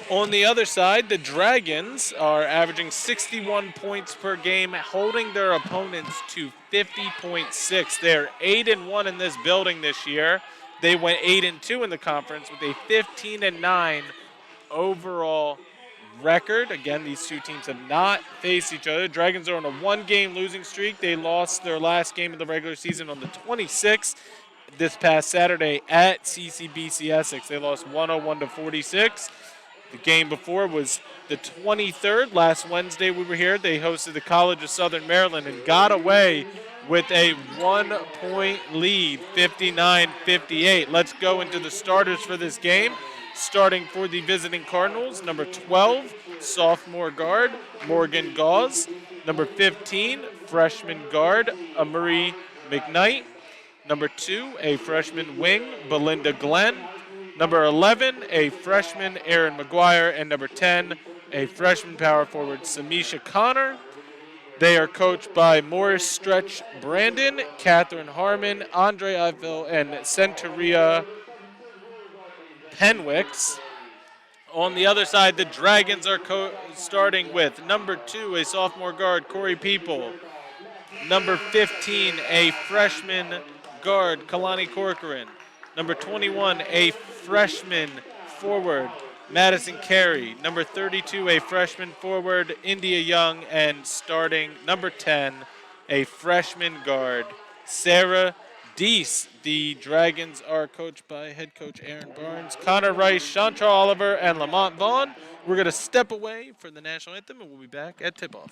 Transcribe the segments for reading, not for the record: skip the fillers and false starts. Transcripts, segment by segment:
On the other side, the Dragons are averaging 61 points per game, holding their opponents to 50.6. They're 8-1 in this building this year. They went 8-2 in the conference with a 15-9 overall record. Again, these two teams have not faced each other. Dragons are on a one-game losing streak. They lost their last game of the regular season on the 26th this past Saturday at CCBC Essex. They lost 101-46. The game before was the 23rd. Last Wednesday we were here. They hosted the College of Southern Maryland and got away with a 1-point lead, 59-58. Let's go into the starters for this game. Starting for the visiting Cardinals, number 12, sophomore guard, Morgan Gauze. Number 15, freshman guard, Amari McKnight. Number 2, a freshman wing, Belinda Glenn. Number 11, a freshman, Aaron McGuire. And number 10, a freshman power forward, Samisha Connor. They are coached by Morris Stretch Brandon, Catherine Harmon, Andre Eiffel, and Centuria Penwicks. On the other side, the Dragons are starting with number 2, a sophomore guard, Corey People. Number 15, a freshman guard, Kalani Corcoran. Number 21, a freshman forward, Madison Carey. Number 32, a freshman forward, India Young. And starting number 10, a freshman guard, Sarah Deese. The Dragons are coached by head coach Aaron Barnes, Connor Rice, Chantra Oliver, and Lamont Vaughn. We're going to step away for the national anthem, and we'll be back at tip-off.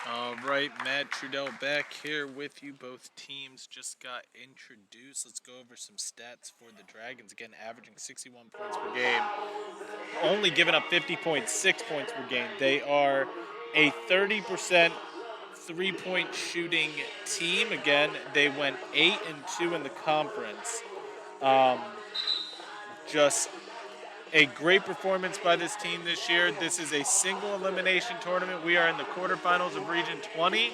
All right, Matt Trudell back here with you. Both teams just got introduced. Let's go over some stats for the Dragons. Again, averaging 61 points per game, only giving up 50.6 points per game. They are a 30% three-point shooting team. Again, they went 8-2 in the conference. Just a great performance by this team this year. This is a single elimination tournament. We are in the quarterfinals of Region 20.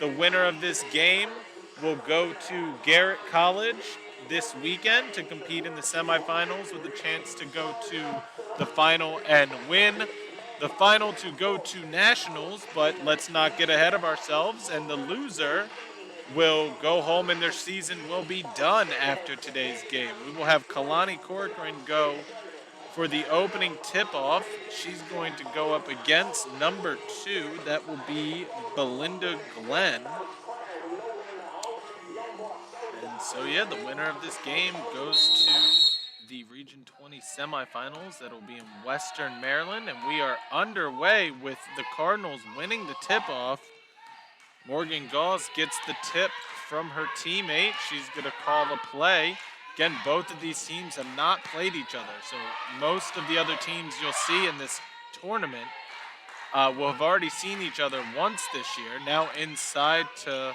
The winner of this game will go to Garrett College this weekend to compete in the semifinals with a chance to go to the final and win the final to go to nationals. But let's not get ahead of ourselves, and the loser will go home and their season will be done after today's game. We will have Kalani Corcoran go for the opening tip-off. She's going to go up against number 2. That will be Belinda Glenn. And so, yeah, the winner of this game goes to the Region 20 semifinals. That'll be in Western Maryland. And we are underway with the Cardinals winning the tip-off. Morgan Gauss gets the tip from her teammate. She's going to call a play. Again, both of these teams have not played each other, so most of the other teams you'll see in this tournament will have already seen each other once this year. Now inside to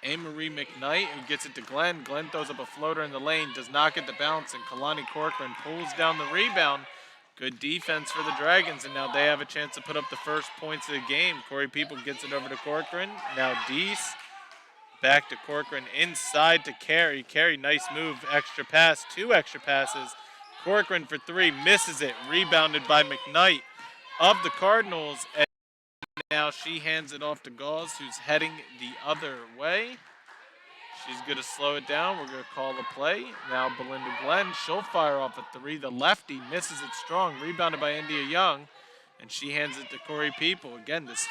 Amarie McKnight, who gets it to Glenn. Glenn throws up a floater in the lane, does not get the bounce, and Kalani Corcoran pulls down the rebound. Good defense for the Dragons, and now they have a chance to put up the first points of the game. Corey People gets it over to Corcoran. Now Deese. Back to Corcoran, inside to Carey. Carey, nice move, extra pass, 2 extra passes. Corcoran for 3, misses it, rebounded by McKnight of the Cardinals. And now she hands it off to Gauze, who's heading the other way. She's going to slow it down. We're going to call the play. Now Belinda Glenn, she'll fire off a 3. The lefty misses it strong, rebounded by India Young, and she hands it to Corey People. Again, this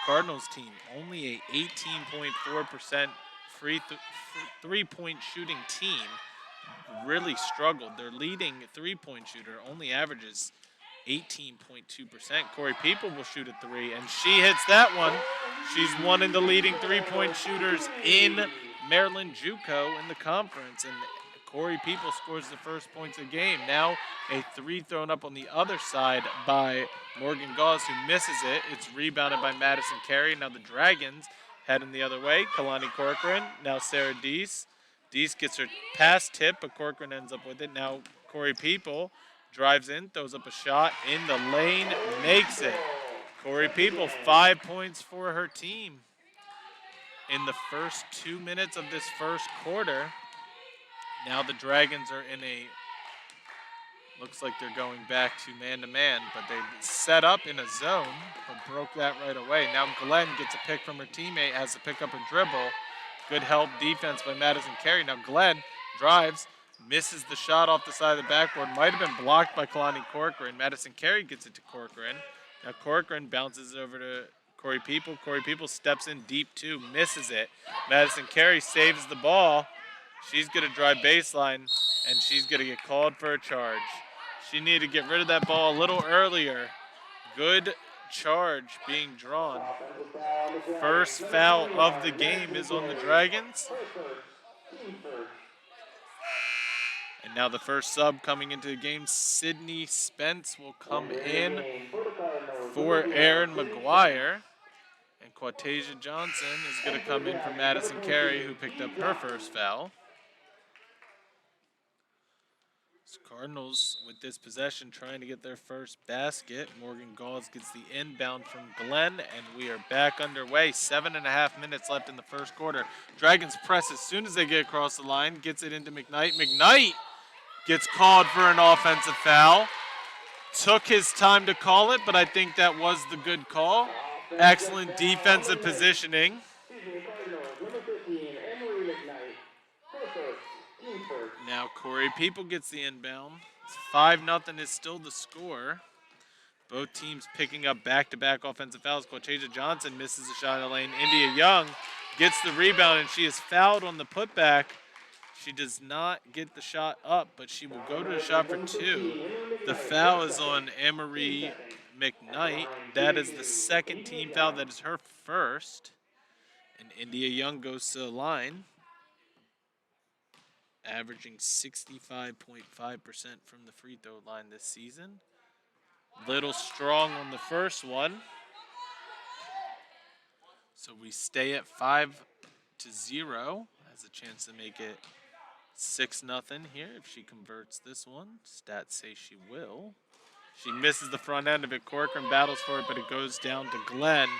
Cardinals team, only a 18.4% three-point shooting team, really struggled. Their leading three-point shooter only averages 18.2%. Corey People will shoot a 3, and she hits that one. She's one of the leading three-point shooters in Maryland JUCO in the conference, and Corey People scores the first points of the game. Now a 3 thrown up on the other side by Morgan Gauze, who misses it. It's rebounded by Madison Carey. Now the Dragons heading the other way. Kalani Corcoran. Now Sarah Deese. Deese gets her pass tip, but Corcoran ends up with it. Now Corey People drives in, throws up a shot in the lane, makes it. Corey People, 5 points for her team in the first 2 minutes of this first quarter. Now the Dragons are in a, looks like they're going back to man-to-man, but they set up in a zone, but broke that right away. Now Glenn gets a pick from her teammate, has to pick up a dribble. Good help defense by Madison Carey. Now Glenn drives, misses the shot off the side of the backboard. Might have been blocked by Kalani Corcoran. Madison Carey gets it to Corcoran. Now Corcoran bounces it over to Corey People. Corey People steps in deep too, misses it. Madison Carey saves the ball. She's going to drive baseline, and she's going to get called for a charge. She needed to get rid of that ball a little earlier. Good charge being drawn. First foul of the game is on the Dragons. And now the first sub coming into the game, Sydney Spence will come in for Aaron McGuire. And Quatasia Johnson is going to come in for Madison Carey, who picked up her first foul. Cardinals with this possession trying to get their first basket. Morgan Gauze gets the inbound from Glenn, and we are back underway. 7.5 minutes left in the first quarter. Dragons press as soon as they get across the line, gets it into McKnight. McKnight gets called for an offensive foul. Took his time to call it, but I think that was the good call. Excellent defensive positioning. Now Corey People gets the inbound. It's 5-0 is still the score. Both teams picking up back-to-back offensive fouls. Quatasia Johnson misses a shot in the lane. India Young gets the rebound, and she is fouled on the putback. She does not get the shot up, but she will go to the shot for 2. The foul is on Amarie McKnight. That is the second team foul. That is her first. And India Young goes to the line, averaging 65.5% from the free throw line this season. Little strong on the first one. So we stay at 5-0. Has a chance to make it 6-0 here if she converts this one. Stats say she will. She misses the front end of it. Corcoran battles for it, but it goes down to Glenn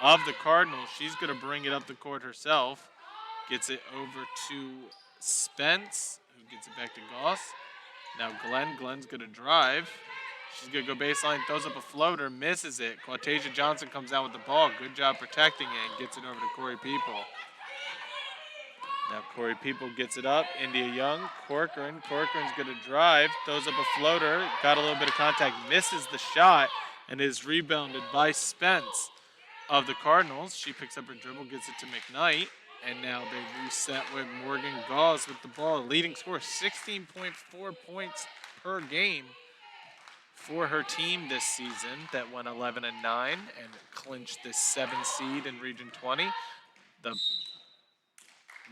of the Cardinals. She's going to bring it up the court herself. Gets it over to Spence, who gets it back to Goss. Now Glenn's going to drive. She's going to go baseline, throws up a floater, misses it. Quatasia Johnson comes out with the ball. Good job protecting it and gets it over to Corey People. Now Corey People gets it up. India Young, Corcoran's going to drive, throws up a floater, got a little bit of contact, misses the shot, and is rebounded by Spence of the Cardinals. She picks up her dribble, gets it to McKnight, and now they reset with Morgan Gauze with the ball. Leading score, 16.4 points per game for her team this season that went 11-9 and clinched this 7 seed in Region 20. The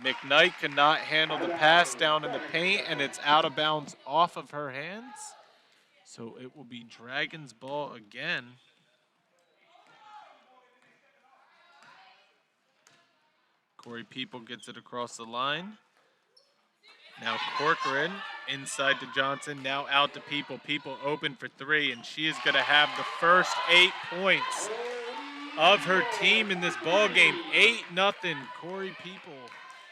McKnight could not handle the pass down in the paint, and it's out of bounds off of her hands. So it will be Dragons ball again. Corey People gets it across the line. Now Corcoran inside to Johnson, now out to People. People open for 3, and she is going to have the first 8 points of her team in this ball game. 8-0. Corey People,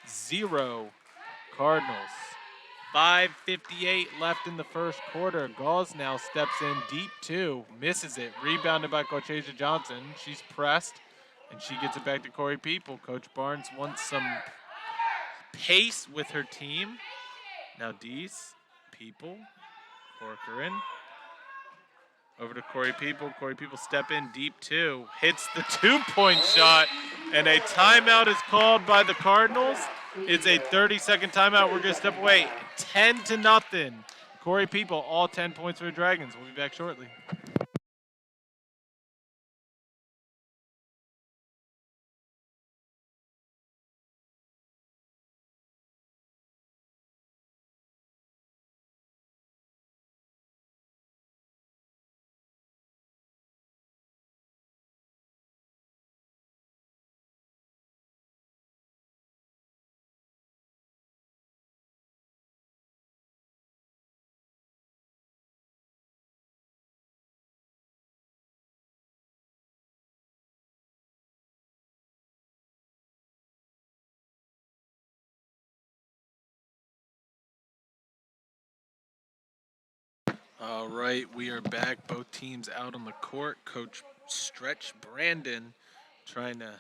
0 Cardinals. 5:58 left in the first quarter. Gauze now steps in deep 2, misses it, rebounded by Quatasia Johnson. She's pressed, and she gets it back to Corey People. Coach Barnes wants some pace with her team. Now Dees, People, Corcoran. Over to Corey People. Corey People step in deep 2. Hits the 2-point shot. And a timeout is called by the Cardinals. It's a 30-second timeout. We're going to step away. 10-0. Corey People, all 10 points for the Dragons. We'll be back shortly. All right, we are back. Both teams out on the court. Coach Stretch Brandon trying to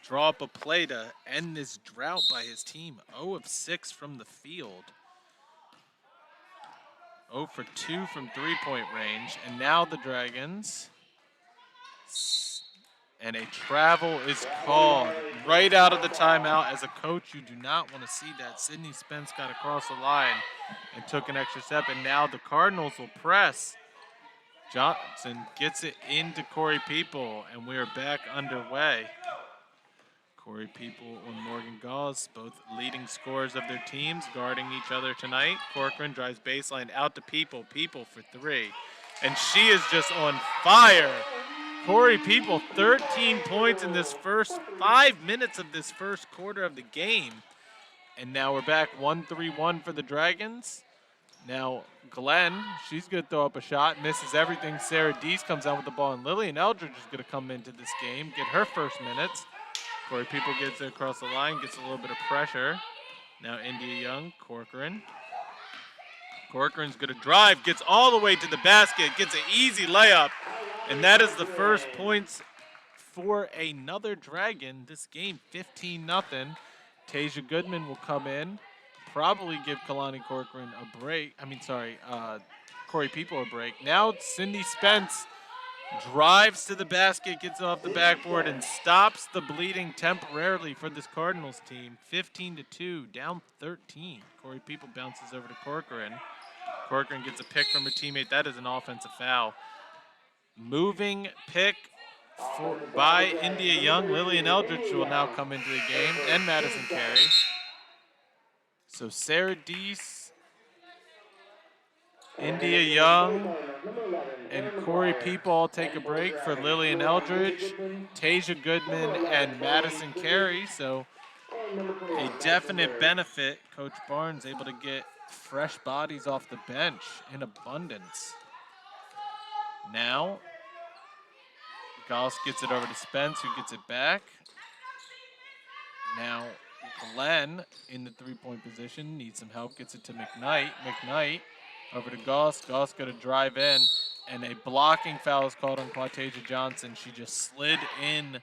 draw up a play to end this drought by his team. 0 of 6 from the field. 0 for 2 from three-point range. And now the Dragons. And a travel is called right out of the timeout. As a coach, you do not want to see that. Sydney Spence got across the line and took an extra step. And now the Cardinals will press. Johnson gets it into Corey People, and we are back underway. Corey People and Morgan Gauze, both leading scorers of their teams, guarding each other tonight. Corcoran drives baseline out to People. People for 3. And she is just on fire. Corey People, 13 points in this first 5 minutes of this first quarter of the game. And now we're back 1-3-1 for the Dragons. Now Glenn, she's going to throw up a shot, misses everything. Sarah Dees comes out with the ball, and Lillian Eldridge is going to come into this game, get her first minutes. Corey People gets it across the line, gets a little bit of pressure. Now India Young, Corcoran. Corcoran's going to drive, gets all the way to the basket, gets an easy layup. And that is the first points for another Dragon. This game, 15-0. Tasia Goodman will come in, probably give Kalani Corcoran a break. Corey People a break. Now Cindy Spence drives to the basket, gets off the backboard, and stops the bleeding temporarily for this Cardinals team. 15-2, down 13. Corey People bounces over to Corcoran. Corcoran gets a pick from her teammate. That is an offensive foul. Moving pick by India Young. Lillian Eldridge will now come into the game, and Madison Carey. So Sarah Dees, India Young, and Corey People all take a break for Lillian Eldridge, Tasia Goodman, and Madison Carey. So a definite benefit. Coach Barnes able to get fresh bodies off the bench in abundance. Now, Gauss gets it over to Spence, who gets it back. Now, Glenn in the three-point position, needs some help, gets it to McKnight. McKnight over to Gauss. Gauss going to drive in, and a blocking foul is called on Quatasia Johnson. She just slid in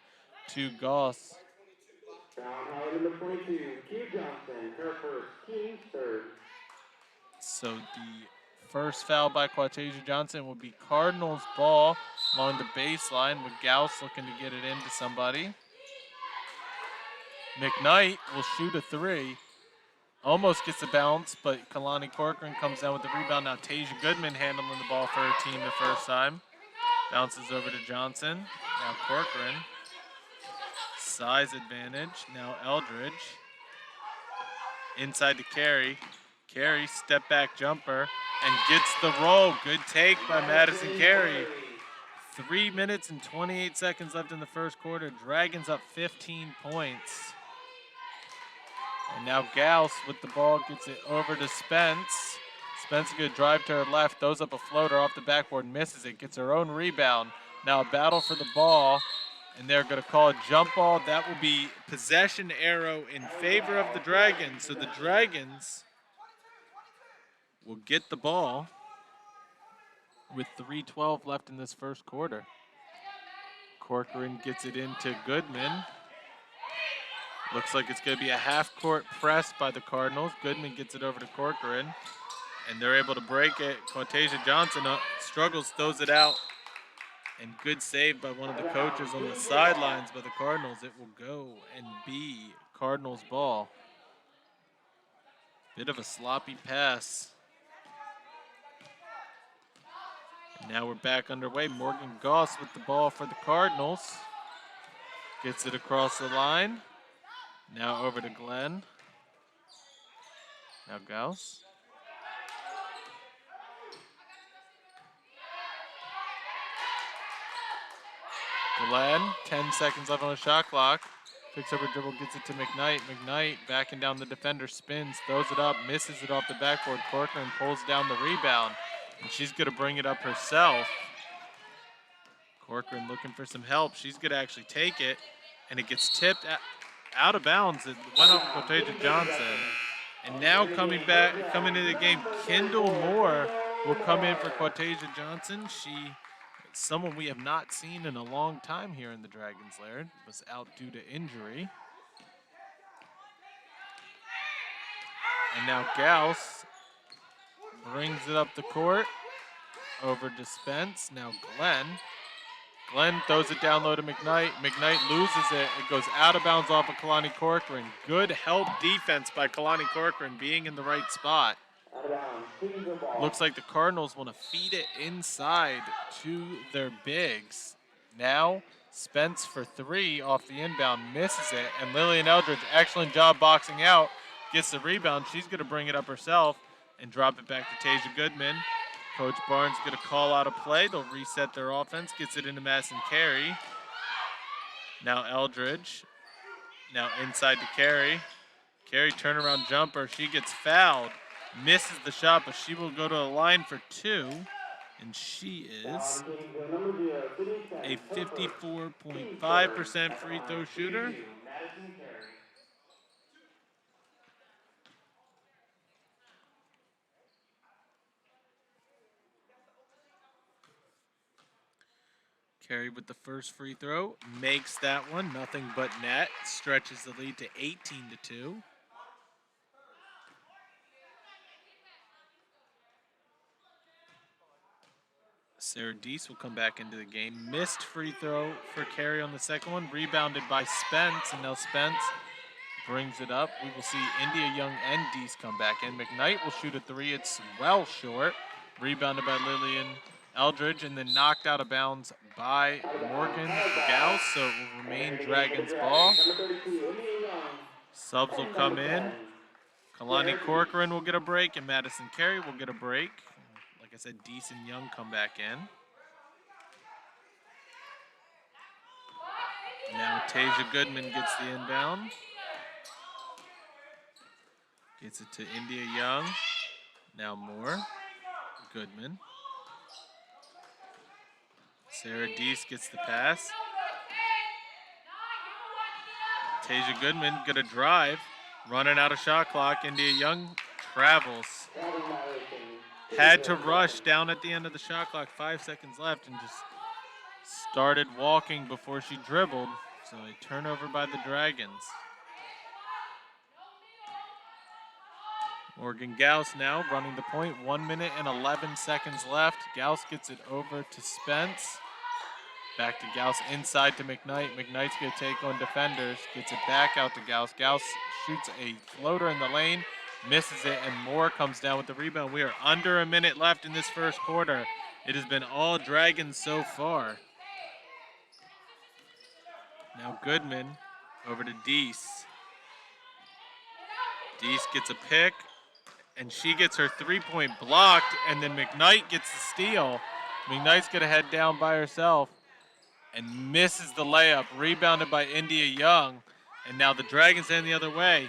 to Gauss. Foul number 22, Q Johnson, her first, King's third. So the first foul by Quatasia Johnson will be Cardinals ball along the baseline with Gauss looking to get it into somebody. McKnight will shoot a three. Almost gets a bounce, but Kalani Corcoran comes down with the rebound. Now Tasia Goodman handling the ball for her team the first time. Bounces over to Johnson. Now Corcoran. Size advantage. Now Eldridge. Inside to Carey. Carey, step back jumper, and gets the roll. Good take by Madison Carey. 3 minutes and 28 seconds left in the first quarter. Dragons up 15 points. And now Gauss with the ball gets it over to Spence. Spence good drive to her left, throws up a floater off the backboard, misses it, gets her own rebound. Now a battle for the ball, and they're going to call a jump ball. That will be possession arrow in favor of the Dragons. So the Dragons will get the ball with 3:12 left in this first quarter. Corcoran gets it into Goodman. Looks like it's going to be a half-court press by the Cardinals. Goodman gets it over to Corcoran, and they're able to break it. Quatasia Johnson struggles, throws it out, and good save by one of the coaches on the sidelines by the Cardinals. It will go and be Cardinals ball. Bit of a sloppy pass. And now we're back underway. Morgan Goss with the ball for the Cardinals. Gets it across the line. Now over to Glenn. Now Gauss. Glenn, 10 seconds left on the shot clock. Picks up her dribble, gets it to McKnight. McKnight backing down the defender, spins, throws it up, misses it off the backboard. Corcoran pulls down the rebound, and she's going to bring it up herself. Corcoran looking for some help. She's going to actually take it, and it gets tipped out of bounds. It went off Quatasia Johnson. And now coming into the game, Kendall Moore will come in for Quatasia Johnson. Someone we have not seen in a long time here in the Dragons Lair, was out due to injury. And now Gauss brings it up the court over to Spence. Now Glenn. Glenn throws it down low to McKnight. McKnight loses it. It goes out of bounds off of Kalani Corcoran. Good help defense by Kalani Corcoran being in the right spot. Looks like the Cardinals want to feed it inside to their bigs. Now Spence for three off the inbound, misses it. And Lillian Eldridge, excellent job boxing out, gets the rebound. She's going to bring it up herself and drop it back to Tasia Goodman. Coach Barnes going to call out a play. They'll reset their offense. Gets it into Madison Carey. Now Eldridge. Now inside to Carey. Carey turnaround jumper. She gets fouled. Misses the shot, but she will go to the line for two. And she is a 54.5% free throw shooter. Carey with the first free throw, makes that one, nothing but net, stretches the lead to 18-2. Sarah Deese will come back into the game. Missed free throw for Carey on the second one, rebounded by Spence, and now Spence brings it up. We will see India Young and Deese come back in. McKnight will shoot a three, it's well short. Rebounded by Lillian Eldridge, and then knocked out of bounds by Morgan Gauss, so it will remain Dragons ball. Subs will come in. Kalani Corcoran will get a break, and Madison Carey will get a break. Like I said, Deese and Young come back in. Tasia Goodman gets the inbound. Gets it to India Young. Now Moore. Goodman. Sarah Deese gets the pass. Tasia Goodman gonna drive. Running out of shot clock. India Young travels. Had to rush down at the end of the shot clock. 5 seconds left and just started walking before she dribbled. So a turnover by the Dragons. Morgan Gauss now running the point. 1 minute and 11 seconds left. Gauss gets it over to Spence. Back to Gauss inside to McKnight. McKnight's going to take on defenders. Gets it back out to Gauss. Gauss shoots a floater in the lane. Misses it, and Moore comes down with the rebound. We are under a minute left in this first quarter. It has been all Dragons so far. Now Goodman over to Deese. Deese gets a pick, and she gets her three-point blocked, and then McKnight gets the steal. McKnight's going to head down by herself and misses the layup, rebounded by India Young. And now the Dragons heading the other way.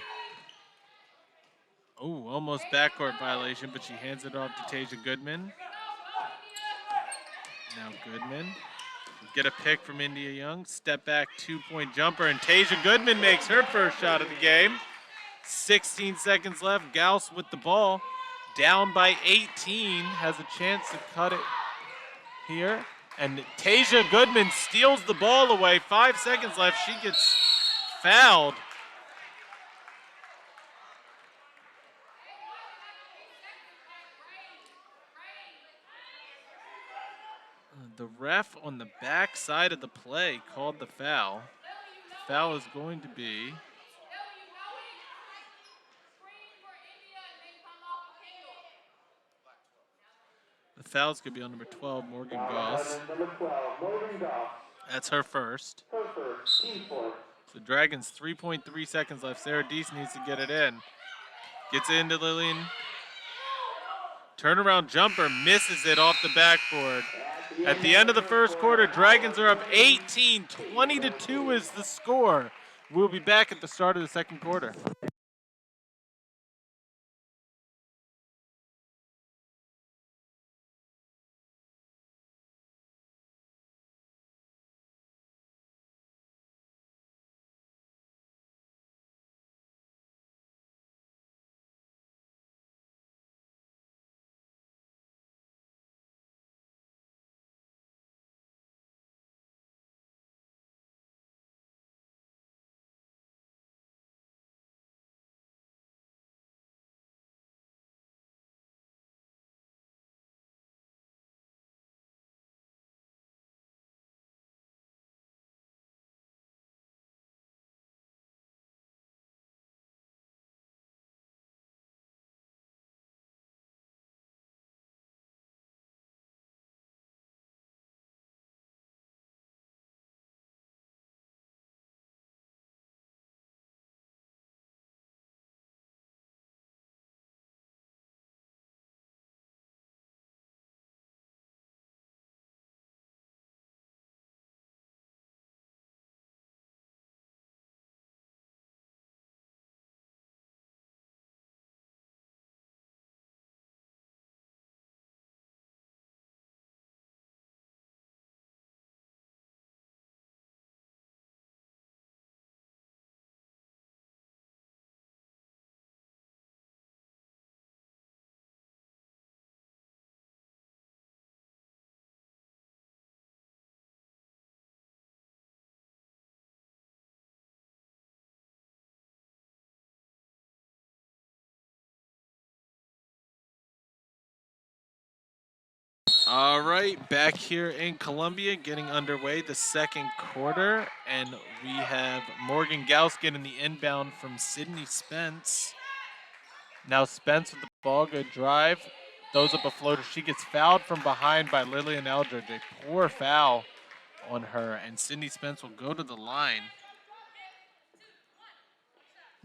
Oh, almost backcourt violation, but she hands it off to Tasia Goodman. Now Goodman will get a pick from India Young. Step back, two-point jumper, and Tasia Goodman makes her first shot of the game. 16 seconds left. Gauss with the ball. Down by 18. Has a chance to cut it here. And Tasia Goodman steals the ball away. 5 seconds left. She gets fouled. The ref on the back side of the play called the foul. The foul is going to be the foul's going to be on number 12, Morgan Goss. That's her first. The Dragons 3.3 seconds left. Sarah Deese needs to get it in. Gets it into Lillian. Turnaround jumper, misses it off the backboard. At the end of the first quarter, Dragons are up 18. 20-2 is the score. We'll be back at the start of the second quarter. All right, back here in Columbia, getting underway the second quarter, and we have Morgan Gauss getting the inbound from Sydney Spence. Now Spence with the ball, good drive, throws up a floater. She gets fouled from behind by Lillian Eldridge, a poor foul on her, and Sydney Spence will go to the line.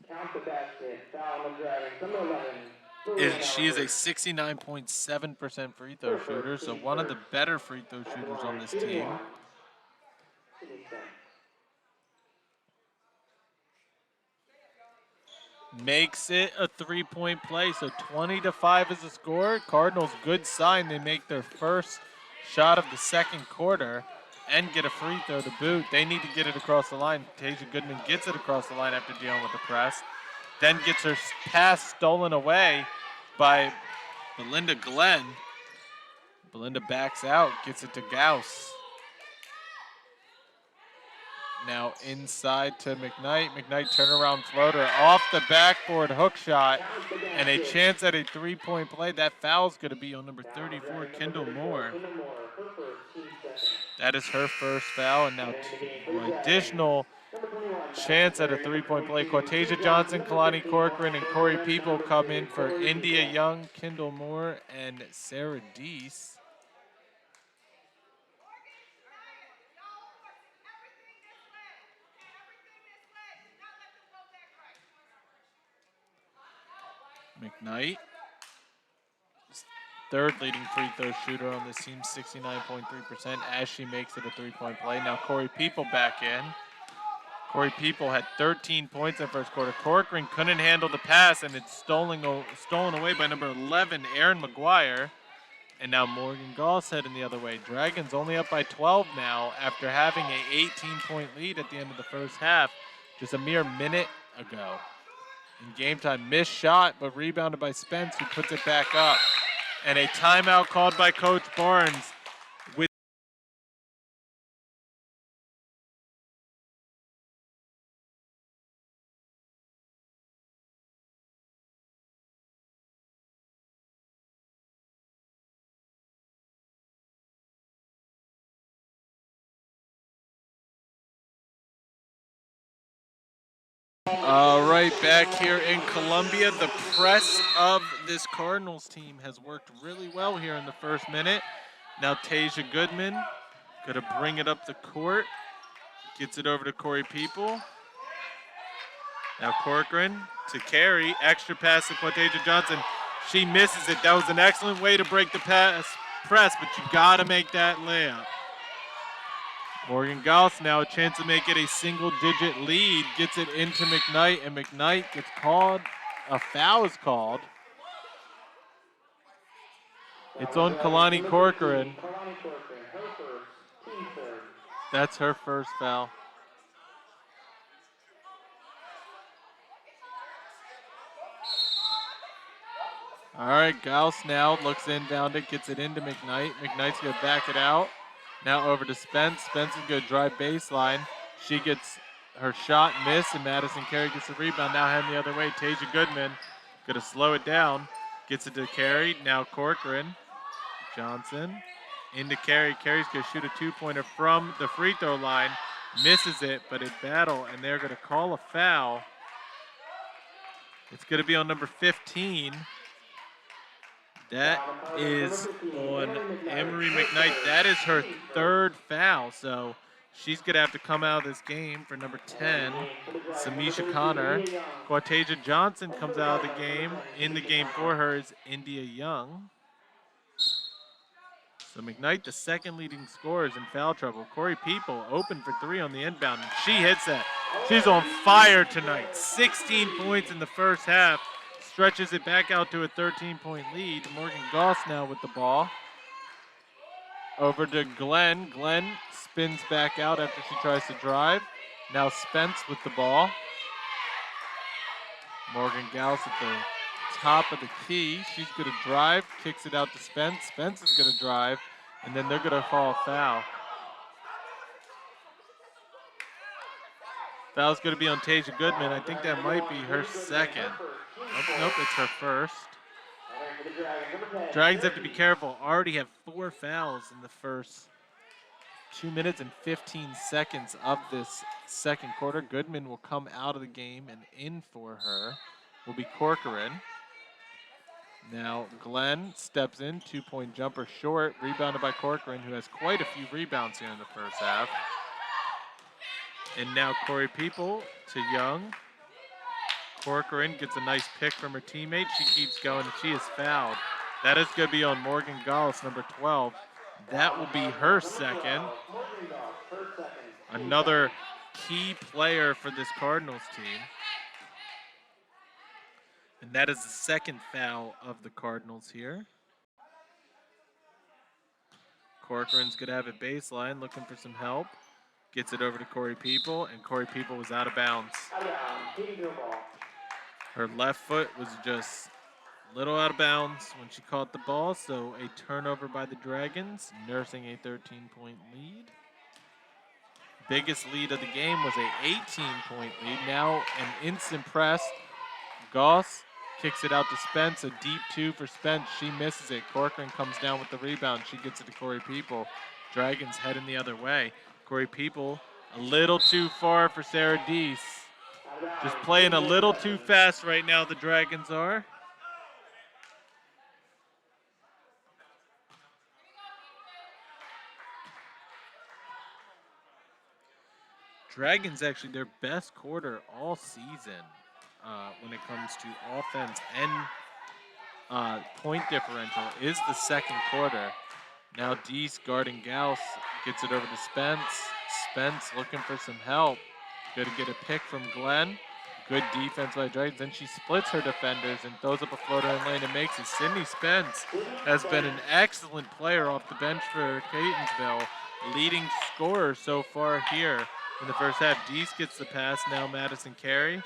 Count the basket. Foul on the Dragons. Number 11. She is a 69.7% free throw shooter, so one of the better free throw shooters on this team. makes it a 3-point play. So 20-5 is the score. Cardinals, good sign. They make their first shot of the second quarter and get a free throw to boot. They need to get it across the line. Tasia Goodman gets it across the line after dealing with the press. Then gets her pass stolen away by Belinda Glenn. Belinda backs out, gets it to Gauss. Now inside to McKnight. McKnight turnaround floater off the backboard hook shot. And a chance at a 3-point play. That foul's going to be on number 34, Kendall Moore. That is her first foul. And now additional chance at a 3-point play. Quatasia Johnson, Kalani Corcoran, and Corey People come in for India Young, Kendall Moore, and Sarah Deese. McKnight, third leading free throw shooter on this team, 69.3% as she makes it a 3-point play. Now Corey People back in. Corey People had 13 points in the first quarter. Corcoran couldn't handle the pass, and it's stolen away by number 11, Erin McGuire. And now Morgan Goss heading the other way. Dragons only up by 12 now after having a 18-point lead at the end of the first half just a mere minute ago. In game time, missed shot, but rebounded by Spence, who puts it back up. And a timeout called by Coach Barnes. All right, back here in Columbia, the press of this Cardinals team has worked really well here in the first minute. Now Tasia Goodman going to bring it up the court. Gets it over to Corey People. Now Corcoran to carry. Extra pass to Quatasia Johnson. She misses it. That was an excellent way to break the press, but you got to make that layup. Morgan Gauss now a chance to make it a single-digit lead. Gets it into McKnight, and McKnight gets called. A foul is called. It's on Kalani Corcoran. That's her first foul. All right, Gauss now looks inbound it, gets it into McKnight. McKnight's going to back it out. Now over to Spence. Spence is going to drive baseline. She gets her shot missed, and Madison Carey gets the rebound. Now heading the other way. Tasia Goodman going to slow it down. Gets it to Carey. Now Corcoran. Johnson into Carey. Carey's going to shoot a 2-pointer from the free throw line. Misses it, but it battle, and they're going to call a foul. It's going to be on number 15. That is on Emery McKnight. That is her third foul, so she's going to have to come out of this game for number 10, Samisha Connor. Quatasia Johnson comes out of the game. In the game for her is India Young. So McKnight, the second leading scorer, is in foul trouble. Corey People open for 3 on the inbound, and she hits that. She's on fire tonight. 16 points in the first half. Stretches it back out to a 13-point lead. Morgan Goss now with the ball. Over to Glenn. Glenn spins back out after she tries to drive. Now Spence with the ball. Morgan Gauss at the top of the key. She's going to drive, kicks it out to Spence. Spence is going to drive, and then they're going to call a foul. Foul's going to be on Tasia Goodman. I think that might be her second. Nope, it's her first. Dragons have to be careful. Already have 4 fouls in the first 2 minutes and 15 seconds of this second quarter. Goodman will come out of the game, and in for her will be Corcoran. Now Glenn steps in, 2-point jumper short, rebounded by Corcoran, who has quite a few rebounds here in the first half. And now Corey People to Young. Corcoran gets a nice pick from her teammate. She keeps going, and she is fouled. That is going to be on Morgan Gauss, number 12. That will be her second. Another key player for this Cardinals team. And that is the second foul of the Cardinals here. Corcoran's going to have a baseline, looking for some help. Gets it over to Corey People, and Corey People was out of bounds. Her left foot was just a little out of bounds when she caught the ball, so a turnover by the Dragons, nursing a 13-point lead. Biggest lead of the game was a 18-point lead. Now an instant press. Goss kicks it out to Spence, a deep two for Spence. She misses it. Corcoran comes down with the rebound. She gets it to Corey People. Dragons heading the other way. Corey People a little too far for Sarah Deese. Just playing a little too fast right now, the Dragons are. Dragons actually their best quarter all season when it comes to offense and point differential is the second quarter. Now Deese guarding Gauss gets it over to Spence. Spence looking for some help. Good to get a pick from Glenn. Good defense by Dragons. Then she splits her defenders and throws up a floater in lane and makes it. Sydney Spence has been an excellent player off the bench for Catonsville. Leading scorer so far here in the first half. Deese gets the pass. Now Madison Carey.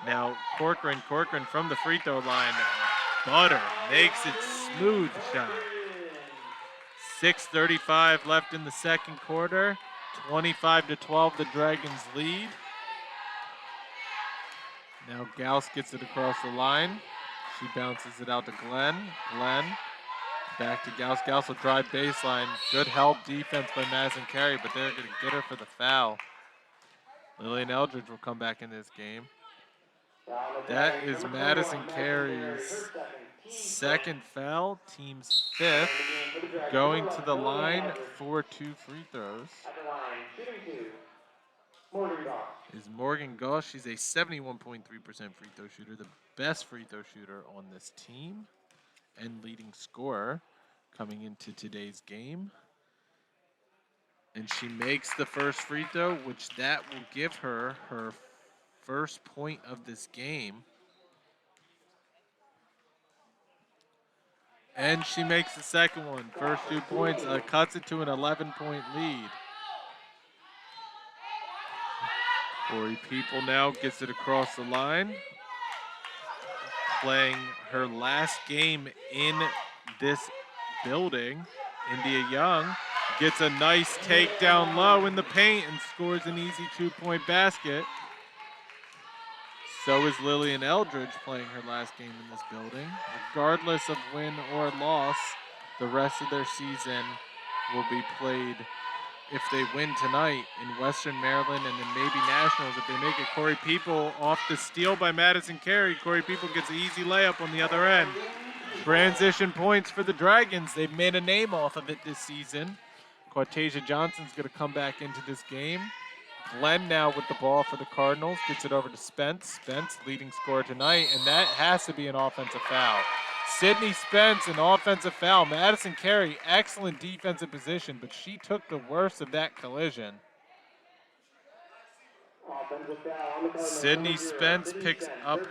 Now Corcoran from the free throw line. Butter makes it smooth shot. 6:35 left in the second quarter. 25-12 the Dragons lead. Now Gauss gets it across the line. She bounces it out to Glenn. Glenn back to Gauss. Gauss will drive baseline. Good help defense by Madison Carey, but they're going to get her for the foul. Lillian Eldridge will come back in this game. That is Madison Carey's second foul, team's fifth. Going to the line for 2 free throws is Morgan Goss. She's a 71.3% free throw shooter, the best free throw shooter on this team and leading scorer coming into today's game. And she makes the first free throw, which that will give her her first point of this game. And she makes the second one. First 2 points, cuts it to an 11-point lead. Corey People now gets it across the line. Playing her last game in this building. India Young gets a nice takedown low in the paint and scores an easy 2-point basket. So is Lillian Eldridge playing her last game in this building. Regardless of win or loss, the rest of their season will be played, if they win tonight, in Western Maryland and then maybe Nationals. If they make it, Corey People off the steal by Madison Carey. Corey People gets an easy layup on the other end. Transition points for the Dragons. They've made a name off of it this season. Quatasia Johnson's going to come back into this game. Glenn now with the ball for the Cardinals. Gets it over to Spence. Spence leading scorer tonight, and that has to be an offensive foul. Sydney Spence, an offensive foul. Madison Carey, excellent defensive position, but she took the worst of that collision. Sydney Spence picks up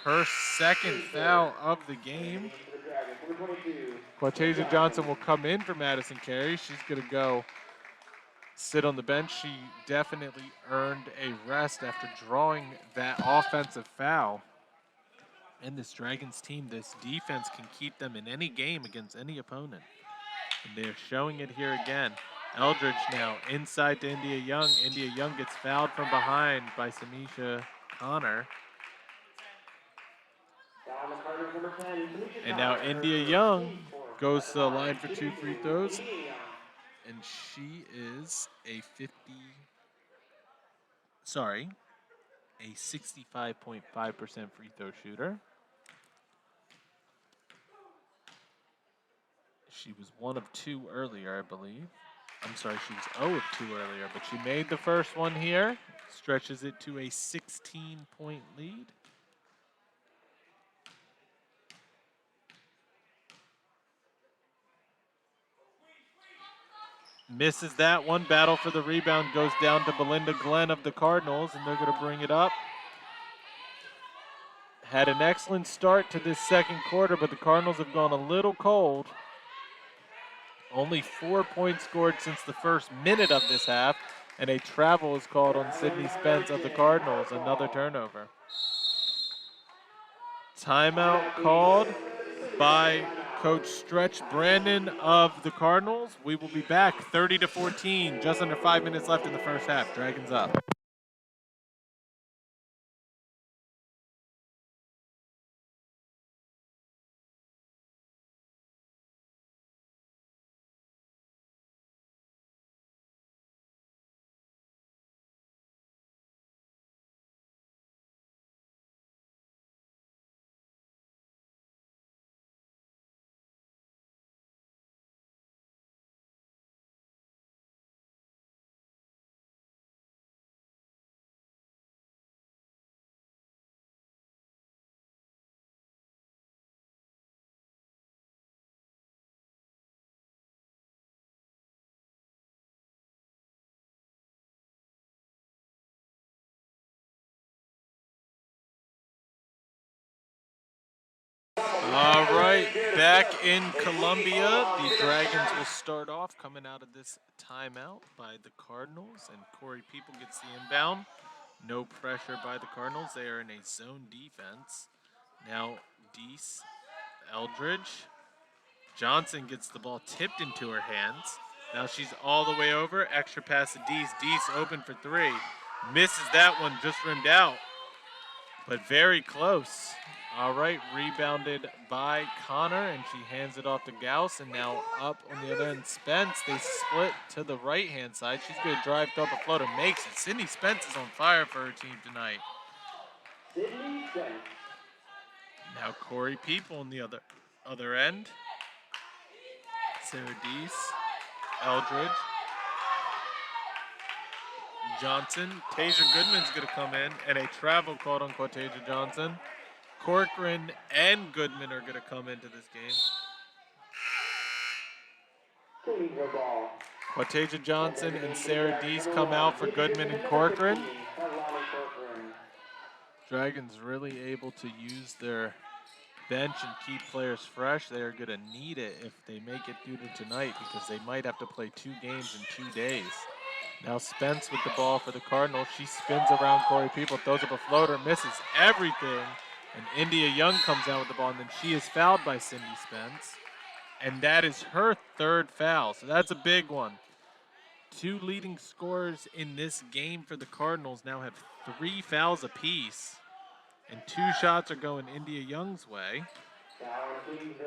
her second foul of the game. Quatasia Johnson will come in for Madison Carey. She's going to go sit on the bench. She definitely earned a rest after drawing that offensive foul. And this Dragons team, this defense can keep them in any game against any opponent. And they're showing it here again. Eldridge now inside to India Young. India Young gets fouled from behind by Samisha Connor. And now India Young goes to the line for 2 free throws. And she is a 65.5% free throw shooter. She was 1 of 2 earlier, I believe. I'm sorry, she was 0 of 2 earlier, but she made the first one here. Stretches it to a 16-point lead. Misses that one. Battle for the rebound goes down to Belinda Glenn of the Cardinals, and they're going to bring it up. Had an excellent start to this second quarter, but the Cardinals have gone a little cold. Only 4 points scored since the first minute of this half, and a travel is called on Sydney Spence of the Cardinals, another turnover. Timeout called by Coach Stretch Brandon of the Cardinals. We will be back 30-14, just under 5 minutes left in the first half. Dragons up. All right, back in Columbia, the Dragons will start off coming out of this timeout by the Cardinals, and Corey People gets the inbound. No pressure by the Cardinals. They are in a zone defense. Now, Deese, Eldridge. Johnson gets the ball tipped into her hands. Now she's all the way over. Extra pass to Deese. Deese open for three. Misses that one, just rimmed out, but very close. All right, rebounded by Connor, and she hands it off to Gauss, and now up on the other end, Spence. They split to the right-hand side. She's going to drive up a floater, makes it. Sydney Spence is on fire for her team tonight. Now Corey People on the other end. Sarah Deese, Eldridge, Johnson. Tasia Goodman's going to come in, and a travel called on Quatasia Johnson. Corcoran and Goodman are going to come into this game. Quatasia Johnson and Sarah Deese come out for Goodman and Corcoran. Dragons really able to use their bench and keep players fresh. They are going to need it if they make it through to tonight, because they might have to play 2 games in 2 days. Now Spence with the ball for the Cardinals. She spins around Corey People, throws up a floater, misses everything. And India Young comes out with the ball, and then she is fouled by Cindy Spence. And that is her 3rd foul, so that's a big one. 2 leading scorers in this game for the Cardinals now have 3 fouls apiece. And 2 shots are going India Young's way.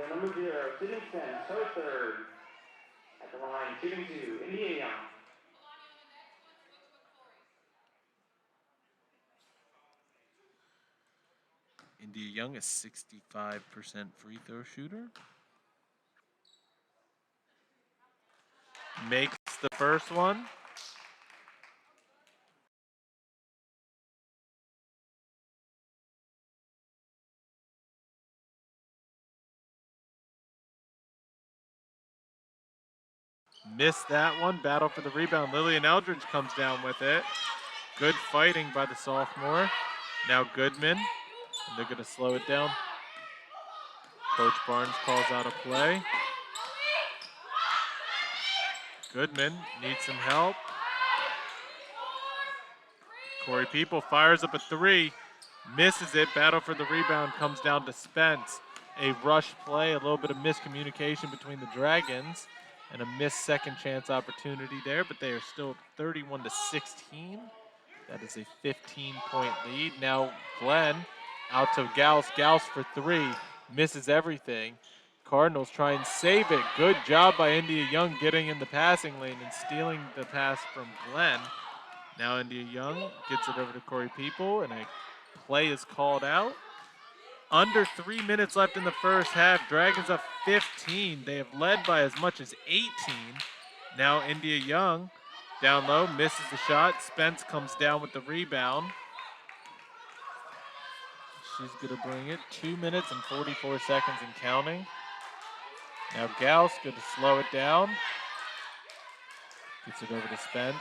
Number 0, Cindy Spence, her 3rd. At the line, shooting 2, India Young. India Young is 65% free throw shooter. Makes the first one. Missed that one. Battle for the rebound. Lillian Eldridge comes down with it. Good fighting by the sophomore. Now Goodman. And they're going to slow it down. Coach Barnes calls out a play. Goodman needs some help. Corey People fires up a 3. Misses it. Battle for the rebound comes down to Spence. A rush play, a little bit of miscommunication between the Dragons, and a missed second chance opportunity there, but they are still 31-16. That is a 15-point lead. Now Glenn out to Gauss. Gauss for 3. Misses everything. Cardinals try and save it. Good job by India Young getting in the passing lane and stealing the pass from Glenn. Now India Young gets it over to Corey People, and a play is called out. Under 3 minutes left in the first half. Dragons up 15. They have led by as much as 18. Now India Young down low, misses the shot. Spence comes down with the rebound. She's going to bring it. 2 minutes and 44 seconds and counting. Now Gauss going to slow it down. Gets it over to Spence.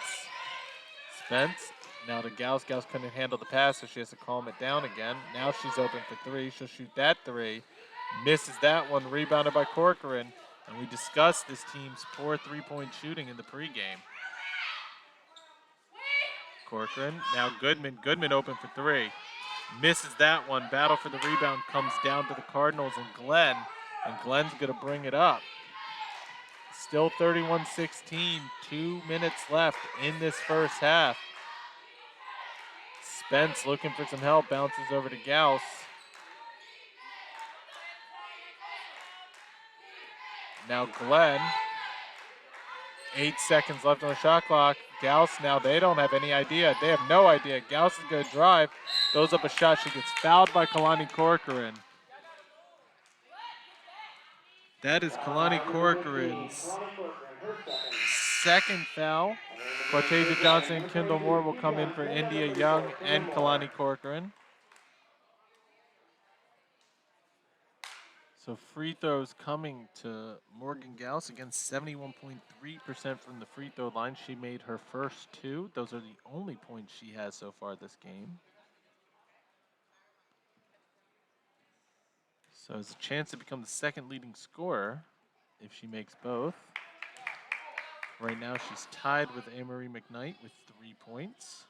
Spence Now to Gauss. Gauss couldn't handle the pass, so she has to calm it down again. Now she's open for three. She'll shoot that three. Misses that one, rebounded by Corcoran. And we discussed this team's poor three-point shooting in the pregame. Corcoran, now Goodman. Goodman open for three. Misses that one. Battle for the rebound comes down to the Cardinals and Glenn. And Glenn's going to bring it up. Still 31-16. 2 minutes left in this first half. Spence looking for some help. Bounces over to Gauss. Now Glenn. 8 seconds left on the shot clock. Gauss now, they don't have any idea. They have no idea. Gauss is going to drive. Throws up a shot. She gets fouled by Kalani Corcoran. That is Kalani Corcoran's second foul. Cortasia Johnson and Kendall Moore will come in for India Young and Kalani Corcoran. So free throws coming to Morgan Gauss. Again, 71.3% from the free throw line. She made her first two. Those are the only points she has so far this game. So it's a chance to become the second leading scorer if she makes both. Right now she's tied with Amory McKnight with 3 points.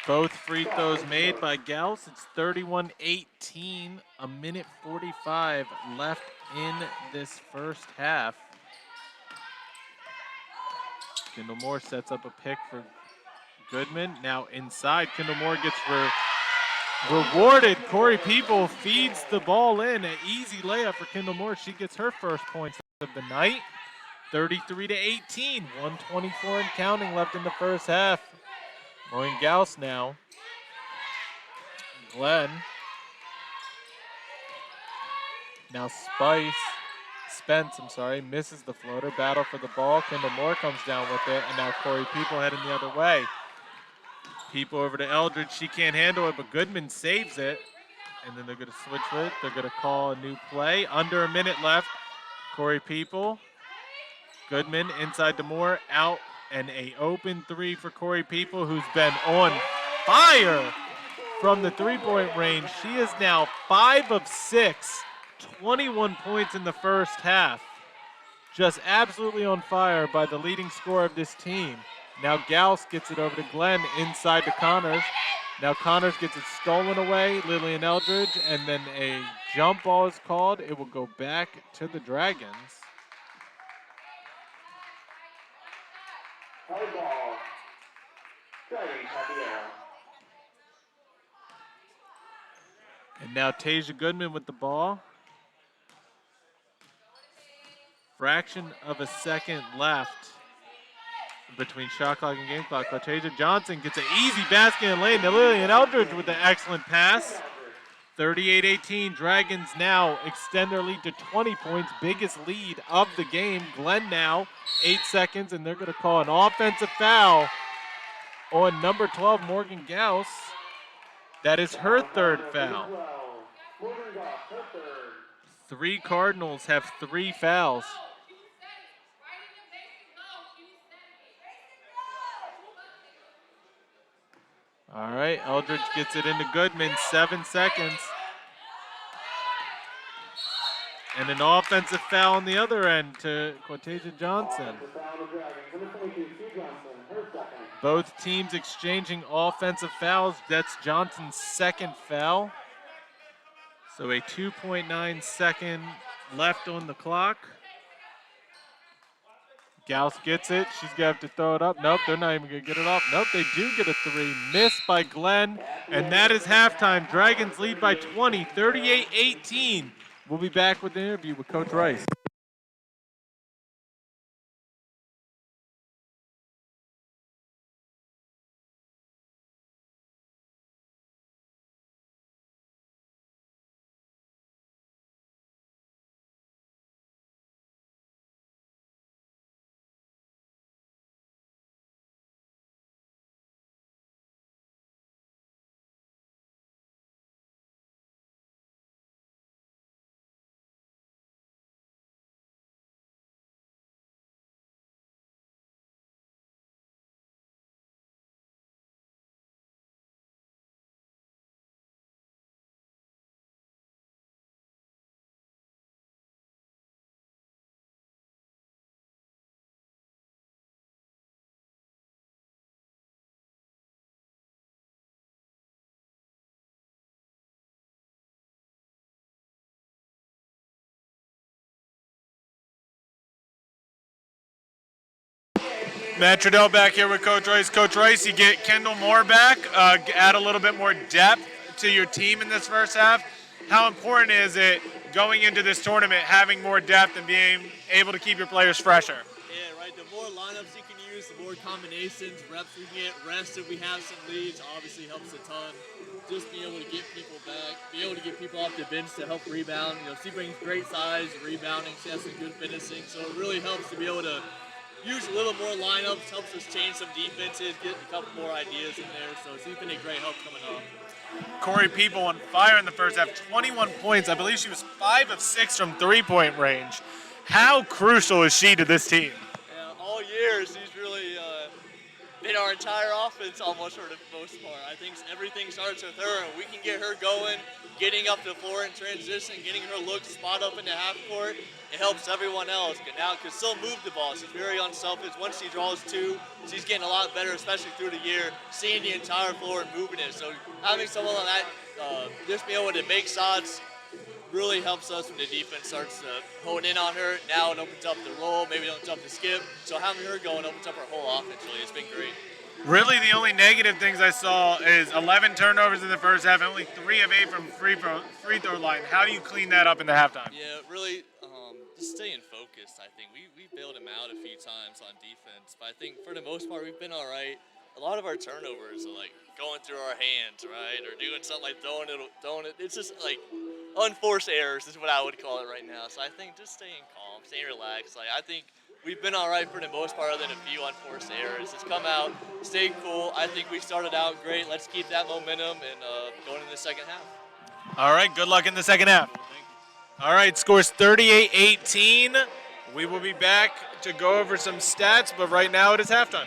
Both free throws made by Gauss. It's 31-18, a minute 45 left in this first half. Kendall Moore sets up a pick for Goodman. Now inside, Kendall Moore gets rewarded. Corey People feeds the ball in. An easy layup for Kendall Moore. She gets her first points of the night. 33-18, 124 and counting left in the first half. Morgan Gauss now. Glenn. Now Spence, misses the floater. Battle for the ball. Kendall Moore comes down with it, and now Corey People heading the other way. People over to Eldridge. She can't handle it, but Goodman saves it. And then they're going to switch it. They're going to call a new play. Under a minute left. Corey People. Goodman inside to Moore. Out, and a open three for Corey People, who's been on fire from the three-point range. She is now 5 of 6. 21 points in the first half. Just absolutely on fire by the leading scorer of this team. Now Gauss gets it over to Glenn inside to Connors. Now Connors gets it stolen away, Lillian Eldridge, and then a jump ball is called. It will go back to the Dragons. Hard ball. Dragons have the arrow. And now Tasia Goodman with the ball. Fraction of a second left between shot clock and game clock. Cortasia Johnson gets an easy basket in lane. Lillian Eldridge with the excellent pass. 38-18. Dragons now extend their lead to 20 points. Biggest lead of the game. Glenn now 8 seconds, and they're going to call an offensive foul on number 12, Morgan Gauss. That is her third foul. 3 Cardinals have 3 fouls. All right, Eldridge gets it into Goodman, 7 seconds. And an offensive foul on the other end to Cortasia Johnson. Both teams exchanging offensive fouls. That's Johnson's second foul. So a 2.9 second left on the clock. Gauss gets it. She's going to have to throw it up. Nope, they're not even going to get it off. Nope, they do get a 3. Missed by Glenn. And that is halftime. Dragons lead by 20, 38-18. We'll be back with the interview with Coach Rice. Matt Trudell back here with Coach Rice. Coach Rice, you get Kendall Moore back, add a little bit more depth to your team in this first half. How important is it going into this tournament having more depth and being able to keep your players fresher? Yeah, right. The more lineups you can use, the more combinations, reps we can get, rest if we have some leads, obviously helps a ton. Just being able to get people back, be able to get people off the bench to help rebound. You know, she brings great size, rebounding, she has some good finishing, so it really helps to be able to use a little more lineups, helps us change some defenses, get a couple more ideas in there. So she's been a great help coming off. Corey People on fire in the first half, 21 points. I believe she was 5 of 6 from three-point range. How crucial is she to this team? Yeah, all year she's really been our entire offense almost for the most part. I think everything starts with her, and we can get her going, getting up the floor in transition, getting her look spot up in the half court. It helps everyone else. Now can still move the ball. She's very unselfish. Once she draws two, she's getting a lot better, especially through the year, seeing the entire floor and moving it. So having someone like that, just being able to make shots, really helps us when the defense starts to hone in on her. Now it opens up the roll, maybe it opens up the skip. So having her going opens up our whole offense, really. It's been great. Really, the only negative things I saw is 11 turnovers in the first half, and only 3 of 8 from free throw line. How do you clean that up in the halftime? Yeah, really, just staying focused, I think. We bailed him out a few times on defense, but I think for the most part, we've been all right. A lot of our turnovers are like going through our hands, right? Or doing something like throwing it. It's just like unforced errors is what I would call it right now. So I think just staying calm, staying relaxed. Like I think we've been all right for the most part, other than a few unforced errors. Just come out, stay cool. I think we started out great. Let's keep that momentum and going into the second half. All right, good luck in the second half. All right, scores 38-18. We will be back to go over some stats, but right now it is halftime.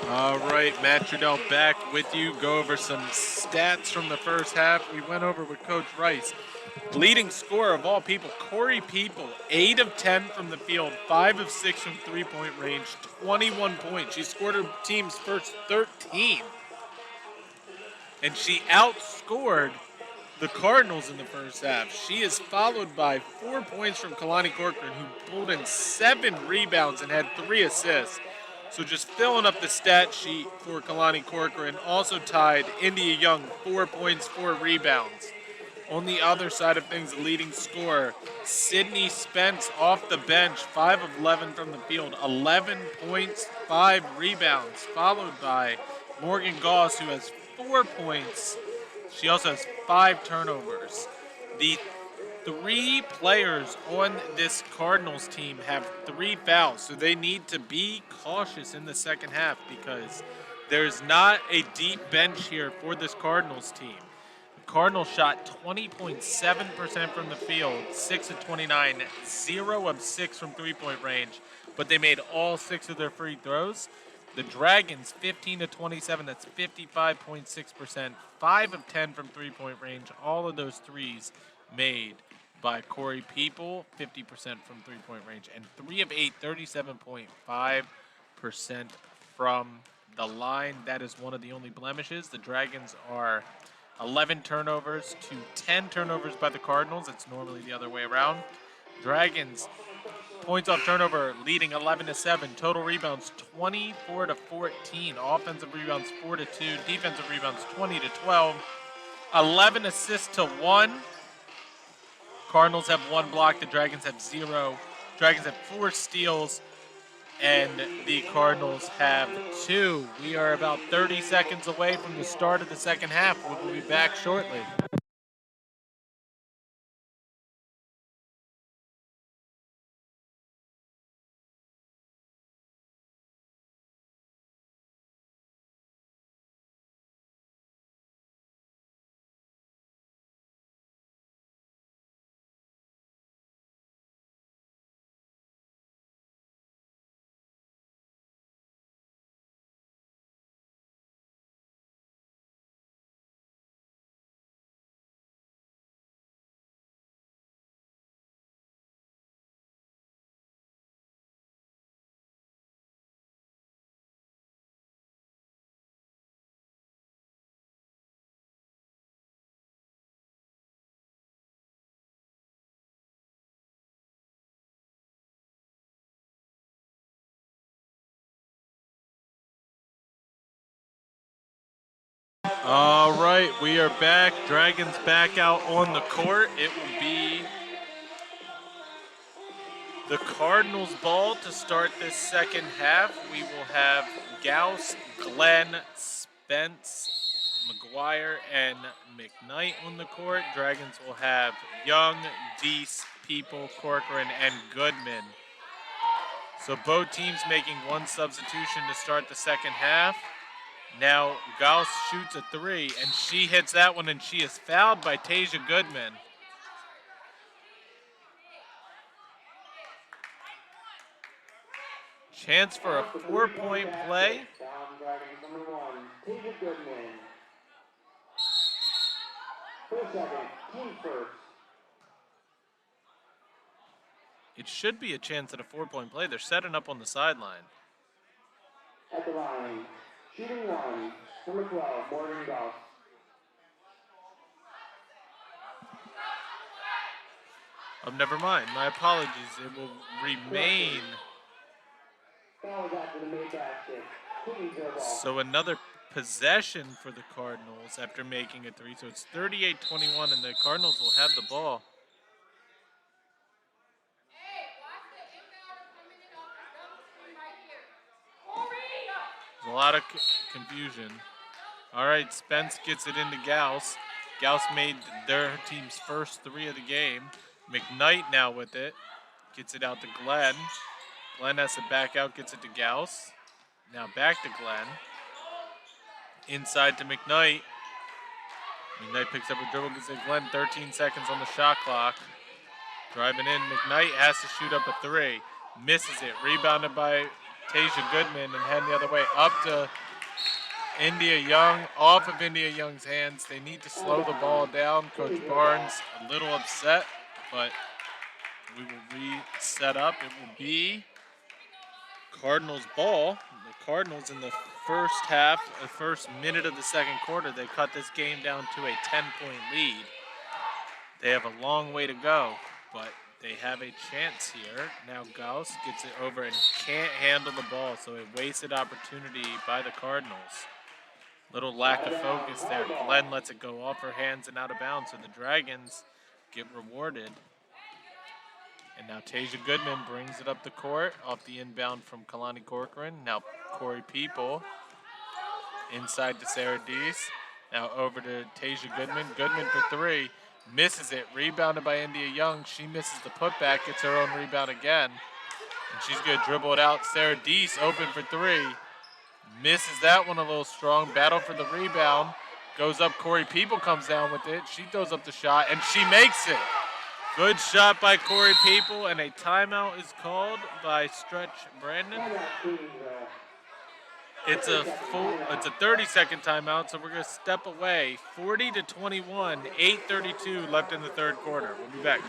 All right, Matt Trudell back with you. Go over some stats from the first half. We went over with Coach Rice. Leading scorer of all people, Corey People, 8 of 10 from the field, 5 of 6 from three-point range, 21 points. She scored her team's first 13. And she outscored the Cardinals in the first half. She is followed by 4 points from Kalani Corcoran, who pulled in 7 rebounds and had 3 assists. So just filling up the stat sheet for Kalani Corcoran. Also tied India Young, 4 points, 4 rebounds. On the other side of things, the leading scorer, Sydney Spence off the bench, 5 of 11 from the field, 11 points, 5 rebounds, followed by Morgan Goss, who has 4 points. She also has 5 turnovers. The 3 players on this Cardinals team have 3 fouls, so they need to be cautious in the second half because there's not a deep bench here for this Cardinals team. Cardinals shot 20.7% from the field, 6 of 29, 0 of 6 from three-point range, but they made all 6 of their free throws. The Dragons, 15 to 27, that's 55.6%, 5 of 10 from three-point range, all of those threes made by Corey People, 50% from three-point range, and 3 of 8, 37.5% from the line. That is one of the only blemishes. The Dragons are 11 turnovers to 10 turnovers by the Cardinals. It's normally the other way around. Dragons, points off turnover, leading 11 to 7. Total rebounds 24 to 14. Offensive rebounds 4 to 2. Defensive rebounds 20 to 12. 11 assists to 1. Cardinals have 1 block. The Dragons have 0. Dragons have 4 steals. And the Cardinals have 2. We are about 30 seconds away from the start of the second half. We'll be back shortly. All right, we are back. Dragons back out on the court. It will be the Cardinals' ball to start this second half. We will have Gauss, Glenn, Spence, McGuire, and McKnight on the court. Dragons will have Young, Deese, People, Corcoran, and Goodman. So both teams making 1 substitution to start the second half. Now Gauss shoots a 3, and she hits that one, and she is fouled by Tasia Goodman. Chance for a 4-point play. Down Dragons number 1, Tasia Goodman. 4 seconds, team first. It should be a chance at a 4-point play. They're setting up on the sideline. At the line, shooting 1, number 12, Morgan Goss. Oh, never mind. My apologies. It will remain. Foul is after the mid basket. Queens their ball. So another possession for the Cardinals after making a 3. So it's 38-21, and the Cardinals will have the ball. There's a lot of confusion. All right, Spence gets it into Gauss. Gauss made their team's first 3 of the game. McKnight now with it. Gets it out to Glenn. Glenn has to back out, gets it to Gauss. Now back to Glenn. Inside to McKnight. McKnight picks up a dribble, gets it to Glenn. 13 seconds on the shot clock. Driving in, McKnight has to shoot up a 3. Misses it. Rebounded by Tasia Goodman and heading the other way up to India Young, off of India Young's hands. They need to slow the ball down. Coach Barnes a little upset, but we will reset up. It will be Cardinals ball. The Cardinals in the first half, the first minute of the second quarter, they cut this game down to a 10-point lead. They have a long way to go, but they have a chance here. Now Gauss gets it over and can't handle the ball, so a wasted opportunity by the Cardinals. Little lack of focus there. Glenn lets it go off her hands and out of bounds, so the Dragons get rewarded. And now Tasia Goodman brings it up the court off the inbound from Kalani Corcoran. Now Corey People inside to Sarah Deese. Now over to Tasia Goodman. Goodman for three. Misses it. Rebounded by India Young. She misses the putback. Gets her own rebound again. And she's going to dribble it out. Sarah Deese open for three. Misses that one a little strong. Battle for the rebound. Goes up. Corey People comes down with it. She throws up the shot, and she makes it. Good shot by Corey People, and a timeout is called by Stretch Brandon. It's a 30-second timeout, so we're going to step away. 40-21, 8:32 left in the third quarter. We'll be back.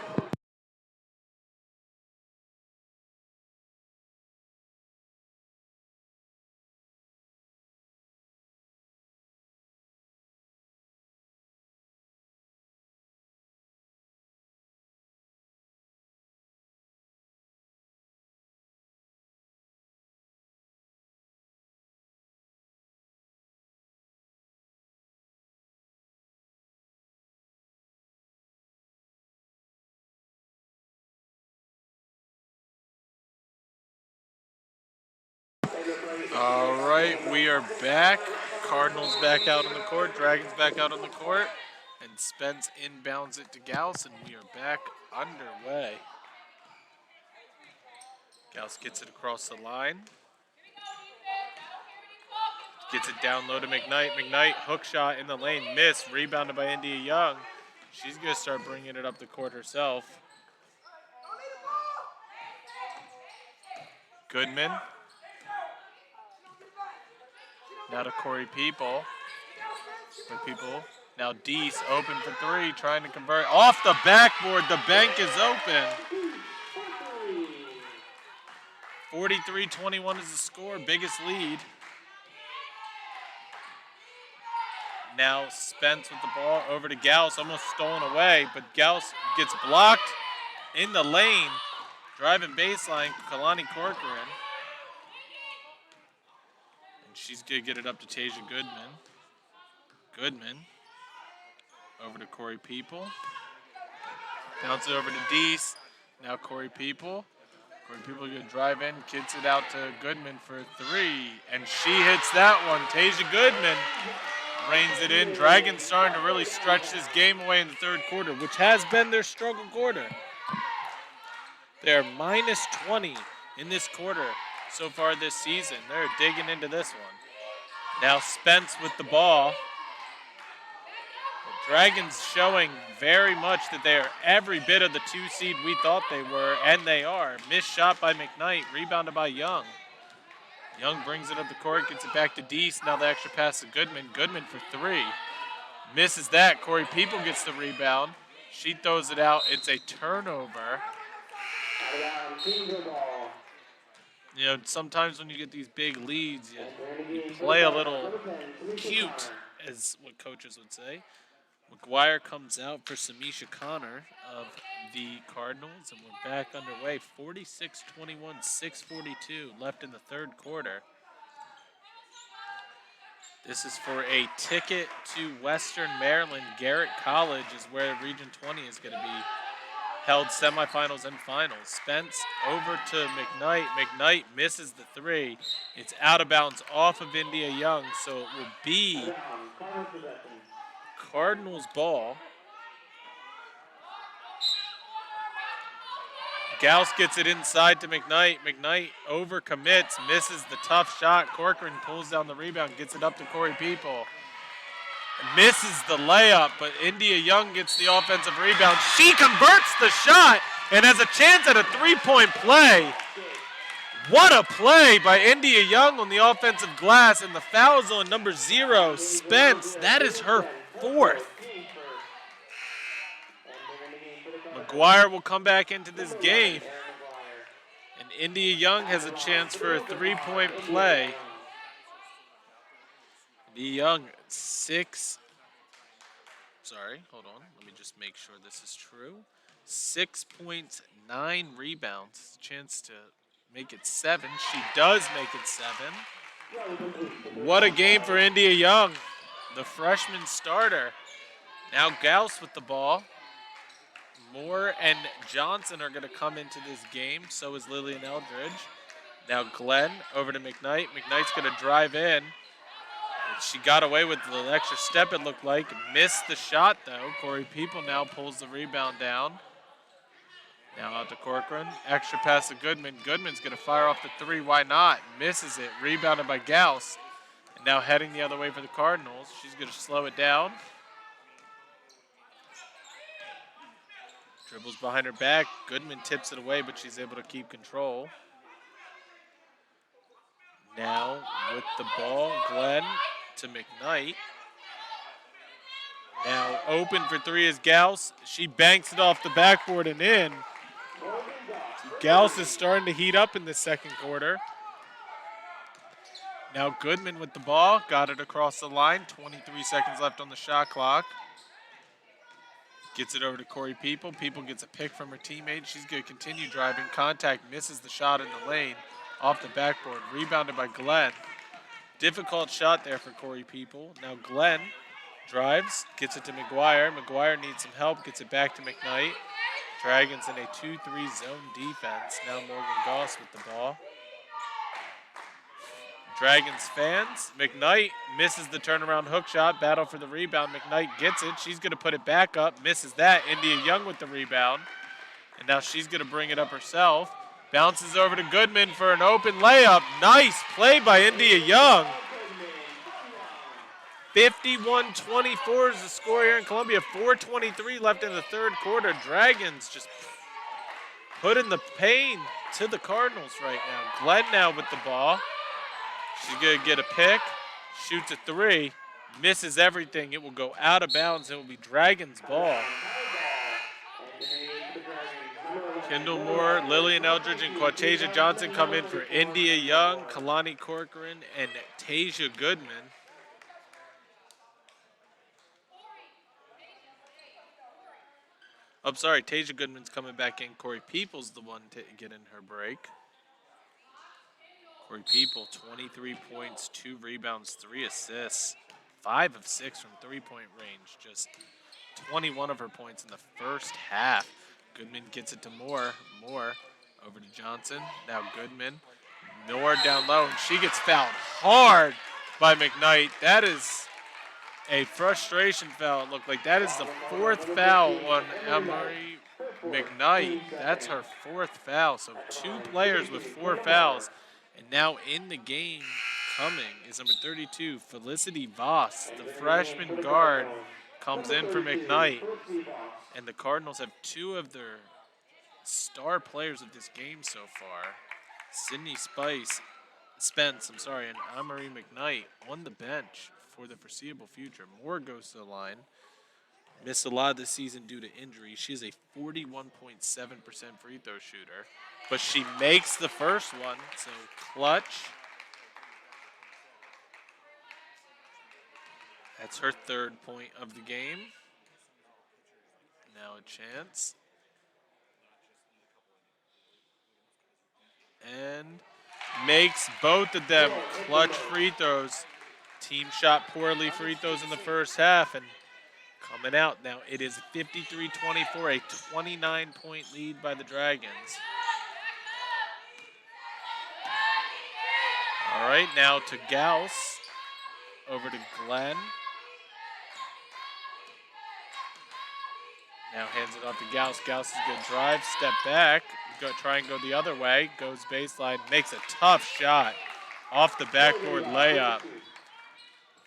All right, we are back. Cardinals back out on the court. Dragons back out on the court. And Spence inbounds it to Gauss, and we are back underway. Gauss gets it across the line. Gets it down low to McKnight. McKnight, hook shot in the lane, miss. Rebounded by India Young. She's going to start bringing it up the court herself. Goodman. Now to Corey People. Now Deese open for three, trying to convert. Off the backboard, the bank is open. 43-21 is the score, biggest lead. Now Spence with the ball over to Gauss, almost stolen away, but Gauss gets blocked in the lane. Driving baseline, Kalani Corcoran. She's going to get it up to Tasia Goodman. Goodman. Over to Corey People. Bounce it over to Deese. Now Corey People. Corey People going to drive in, kicks it out to Goodman for three. And she hits that one. Tasia Goodman reins it in. Dragons starting to really stretch this game away in the third quarter, which has been their struggle quarter. They're minus 20 in this quarter so far this season. They're digging into this one. Now Spence with the ball. The Dragons showing very much that they are every bit of the 2 seed we thought they were, and they are. Missed shot by McKnight, rebounded by Young. Young brings it up the court, gets it back to Deese. Now the extra pass to Goodman. Goodman for three. Misses that. Corey People gets the rebound. She throws it out. It's a turnover. You know, sometimes when you get these big leads, you play a little cute, as what coaches would say. McGuire comes out for Samisha Connor of the Cardinals, and we're back underway. 46-21, 6:42 left in the third quarter. This is for a ticket to Western Maryland. Garrett College is where Region 20 is going to be held, semifinals and finals. Spence over to McKnight. McKnight misses the three. It's out of bounds off of India Young, so it will be Cardinals ball. Gauss gets it inside to McKnight. McKnight overcommits, misses the tough shot. Corcoran pulls down the rebound, gets it up to Corey People. Misses the layup, but India Young gets the offensive rebound. She converts the shot and has a chance at a three-point play. What a play by India Young on the offensive glass, and the foul's on number 0, Spence. That is her 4th. McGuire will come back into this game, and India Young has a chance for a 3-point play. India Young, hold on. Let me just make sure this is true. 6 points, 9 rebounds. Chance to make it 7. She does make it 7. What a game for India Young, the freshman starter. Now Gauss with the ball. Moore and Johnson are going to come into this game. So is Lillian Eldridge. Now Glenn over to McKnight. McKnight's going to drive in. She got away with the extra step, it looked like. Missed the shot, though. Corey People now pulls the rebound down. Now out to Corcoran. Extra pass to Goodman. Goodman's going to fire off the 3. Why not? Misses it. Rebounded by Gauss. And now heading the other way for the Cardinals. She's going to slow it down. Dribbles behind her back. Goodman tips it away, but she's able to keep control. Now with the ball, Glenn to McKnight. Now open for 3 is Gauss. She banks it off the backboard and in. Gauss is starting to heat up in the second quarter. Now Goodman with the ball. Got it across the line. 23 seconds left on the shot clock. Gets it over to Corey People. People gets a pick from her teammate. She's going to continue driving. Contact, misses the shot in the lane. Off the backboard. Rebounded by Glenn. Difficult shot there for Corey People. Now Glenn drives, gets it to McGuire. McGuire needs some help, gets it back to McKnight. Dragons in a 2-3 zone defense. Now Morgan Goss with the ball. Dragons fans. McKnight misses the turnaround hook shot. Battle for the rebound. McKnight gets it. She's going to put it back up. Misses that. India Young with the rebound. And now she's going to bring it up herself. Bounces over to Goodman for an open layup. Nice play by India Young. 51-24 is the score here in Columbia. 4:23 left in the third quarter. Dragons just putting the pain to the Cardinals right now. Glenn now with the ball. She's going to get a pick. Shoots a 3. Misses everything. It will go out of bounds. It will be Dragons ball. Kendall Moore, Lillian Eldridge, and Quatasia Johnson come in for India Young, Kalani Corcoran, and Tasia Goodman. I'm sorry, Tasia Goodman's coming back in. Corey People's the one to get in her break. Corey People, 23 points, 2 rebounds, 3 assists, 5 of 6 from three-point range. Just 21 of her points in the first half. Goodman gets it to Moore. Moore over to Johnson. Now Goodman. Moore down low, and she gets fouled hard by McKnight. That is a frustration foul. It looked like that is the 4th foul on Emery McKnight. That's her 4th foul. So 2 players with 4 fouls. And now in the game coming is number 32, Felicity Voss. The freshman guard comes in for McKnight. And the Cardinals have 2 of their star players of this game so far. Sydney Spence, and Amory McKnight on the bench for the foreseeable future. Moore goes to the line. Missed a lot of this season due to injury. She is a 41.7% free throw shooter. But she makes the first one, so clutch. That's her 3rd point of the game. Now a chance. And makes both of them clutch free throws. Team shot poorly free throws in the first half, and coming out now, it is 53-24, a 29-point lead by the Dragons. All right, now to Gauss, over to Glenn. Now hands it off to Gauss. Gauss is going to drive, step back, try and go the other way. Goes baseline, makes a tough shot off the backboard layup.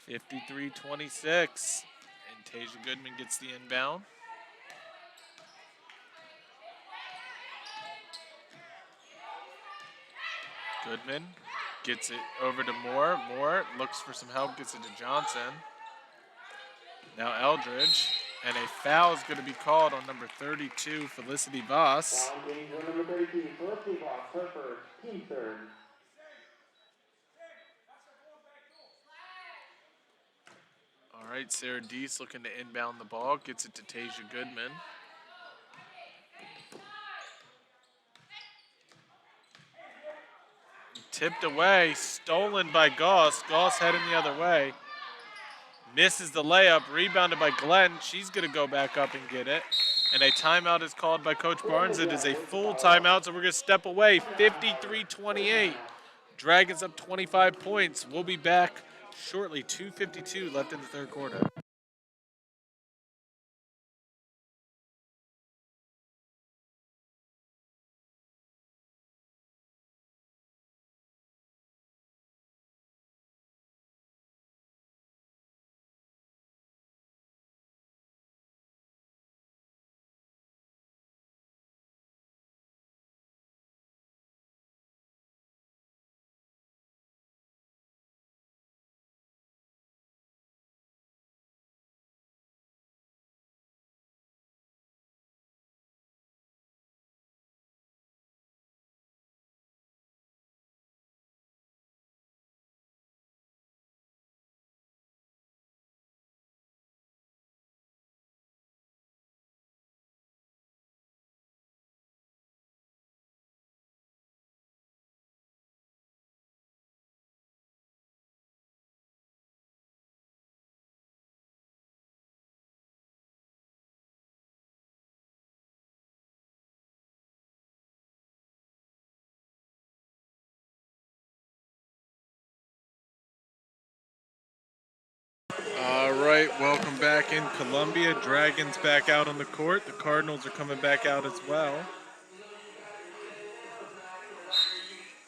53-26. And Tasia Goodman gets the inbound. Goodman gets it over to Moore. Moore looks for some help, gets it to Johnson. Now Eldridge, and a foul is going to be called on number 32, Felicity Voss. Foul on team number 32, Felicity Voss, her first, team third. All right, Sarah Deese looking to inbound the ball, gets it to Tasia Goodman. Tipped away, stolen by Goss. Goss heading the other way. Misses the layup, rebounded by Glenn. She's going to go back up and get it. And a timeout is called by Coach Barnes. It is a full timeout, so we're going to step away. 53-28. Dragons up 25 points. We'll be back shortly. 2:52 left in the third quarter. All right, welcome back in Columbia. Dragons back out on the court. The Cardinals are coming back out as well.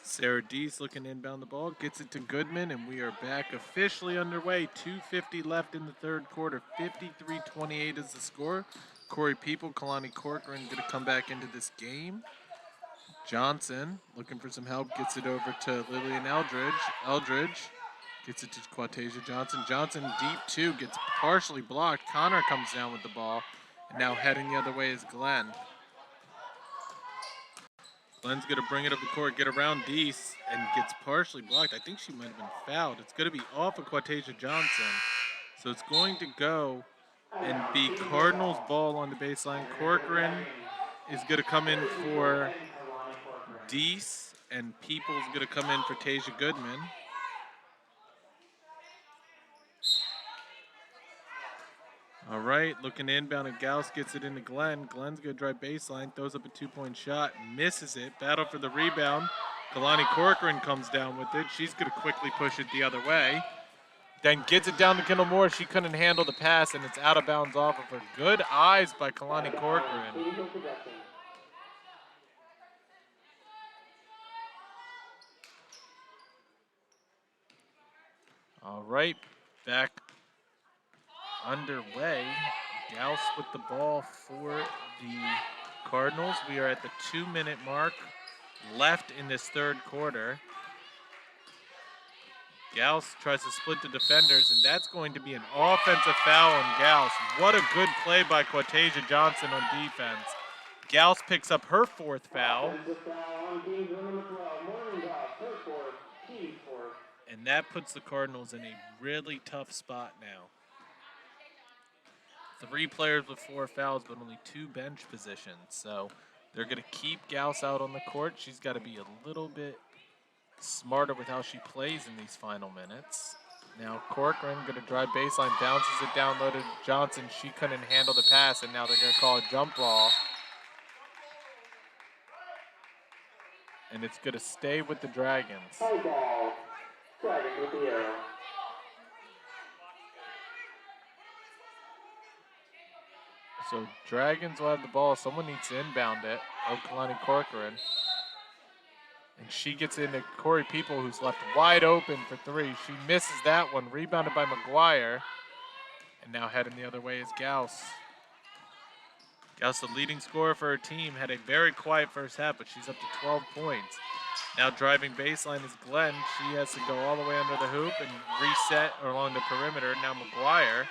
Sarah Deese looking to inbound the ball, gets it to Goodman, and we are back officially underway. 2:50 left in the third quarter. 53-28 is the score. Corey People, Kalani Corcoran going to come back into this game. Johnson looking for some help, gets it over to Lillian Eldridge. Eldridge gets it to Quatasia Johnson. Johnson deep two, gets partially blocked. Connor comes down with the ball. And now heading the other way is Glenn. Glenn's going to bring it up the court, get around Deese, and gets partially blocked. I think she might have been fouled. It's going to be off of Quatasia Johnson. So it's going to go and be Cardinals ball on the baseline. Corcoran is going to come in for Deese, and Peoples going to come in for Tasia Goodman. All right, looking inbound, and Gauss gets it into Glenn. Glenn's going to drive baseline, throws up a two-point shot, misses it. Battle for the rebound. Kalani Corcoran comes down with it. She's going to quickly push it the other way. Then gets it down to Kendall Moore. She couldn't handle the pass, and it's out of bounds off of her. Good eyes by Kalani Corcoran. All right, back underway. Gauss with the ball for the Cardinals. We are at the 2-minute mark left in this third quarter. Gauss tries to split the defenders, and that's going to be an offensive foul on Gauss. What a good play by Quatasia Johnson on defense. Gauss picks up her fourth foul. And that puts the Cardinals in a really tough spot now. 3 players with 4 fouls, but only 2 bench positions. So they're going to keep Gauss out on the court. She's got to be a little bit smarter with how she plays in these final minutes. Now Corcoran going to drive baseline, bounces it down low to Johnson. She couldn't handle the pass, and now they're going to call a jump ball. And it's going to stay with the Dragons. High ball. Dragons with the arrow. So Dragons will have the ball. Someone needs to inbound it. Kalani Corcoran. And she gets into Corey People, who's left wide open for 3. She misses that one, rebounded by McGuire. And now heading the other way is Gauss. Gauss, the leading scorer for her team, had a very quiet first half, but she's up to 12 points. Now driving baseline is Glenn. She has to go all the way under the hoop and reset along the perimeter. Now McGuire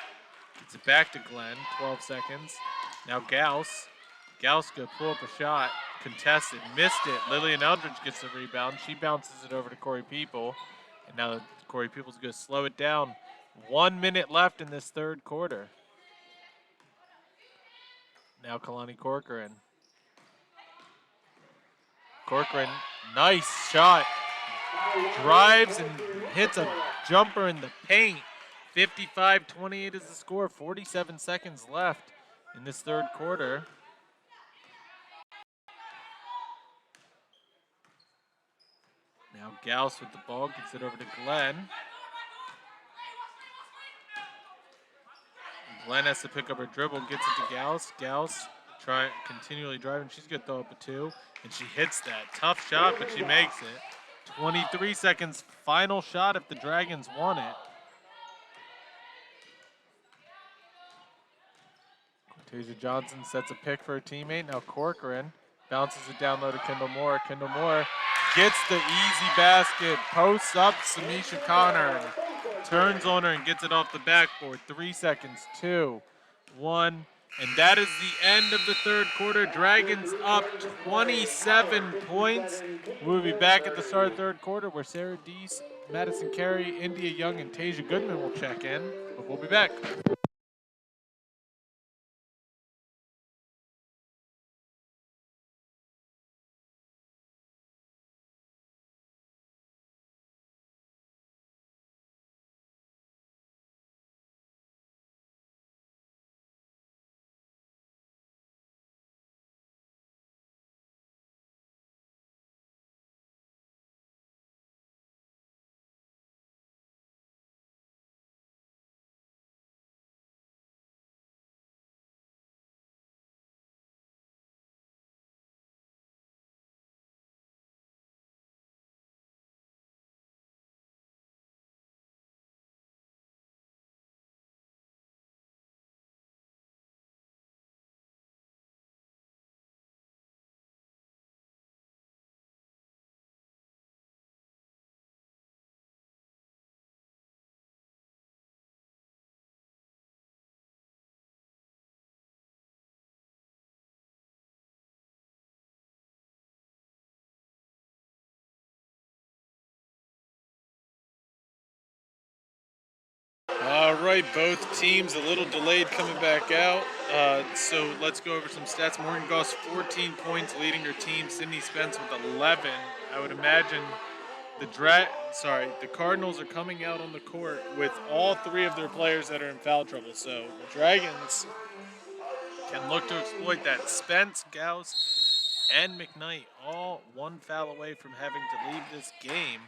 gets it back to Glenn, 12 seconds. Now Gauss. Gauss could pull up a shot, contested, missed it. Lillian Eldridge gets the rebound. She bounces it over to Corey People. And now Corey People's going to slow it down. 1 minute left in this third quarter. Now Kalani Corcoran. Corcoran, nice shot. Drives and hits a jumper in the paint. 55-28 is the score. 47 seconds left in this third quarter. Now Gauss with the ball, gets it over to Glenn. Glenn has to pick up her dribble, gets it to Gauss. Gauss continually driving. She's going to throw up a two, and she hits that. Tough shot, but she makes it. 23 seconds, final shot if the Dragons want it. Cortasia Johnson sets a pick for her teammate. Now Corcoran bounces it down low to Kendall Moore. Kendall Moore gets the easy basket, posts up Samisha Connor, and turns on her and gets it off the backboard. 3 seconds, 2, 1, and that is the end of the third quarter. Dragons up 27 points. We'll be back at the start of the third quarter where Sarah Deese, Madison Carey, India Young, and Tasia Goodman will check in, but we'll be back. All right, both teams a little delayed coming back out. So let's go over some stats. Morgan Goss, 14 points, leading her team. Sydney Spence with 11. I would imagine the Cardinals are coming out on the court with all three of their players that are in foul trouble. So the Dragons can look to exploit that. Spence, Gauss, and McKnight all one foul away from having to leave this game,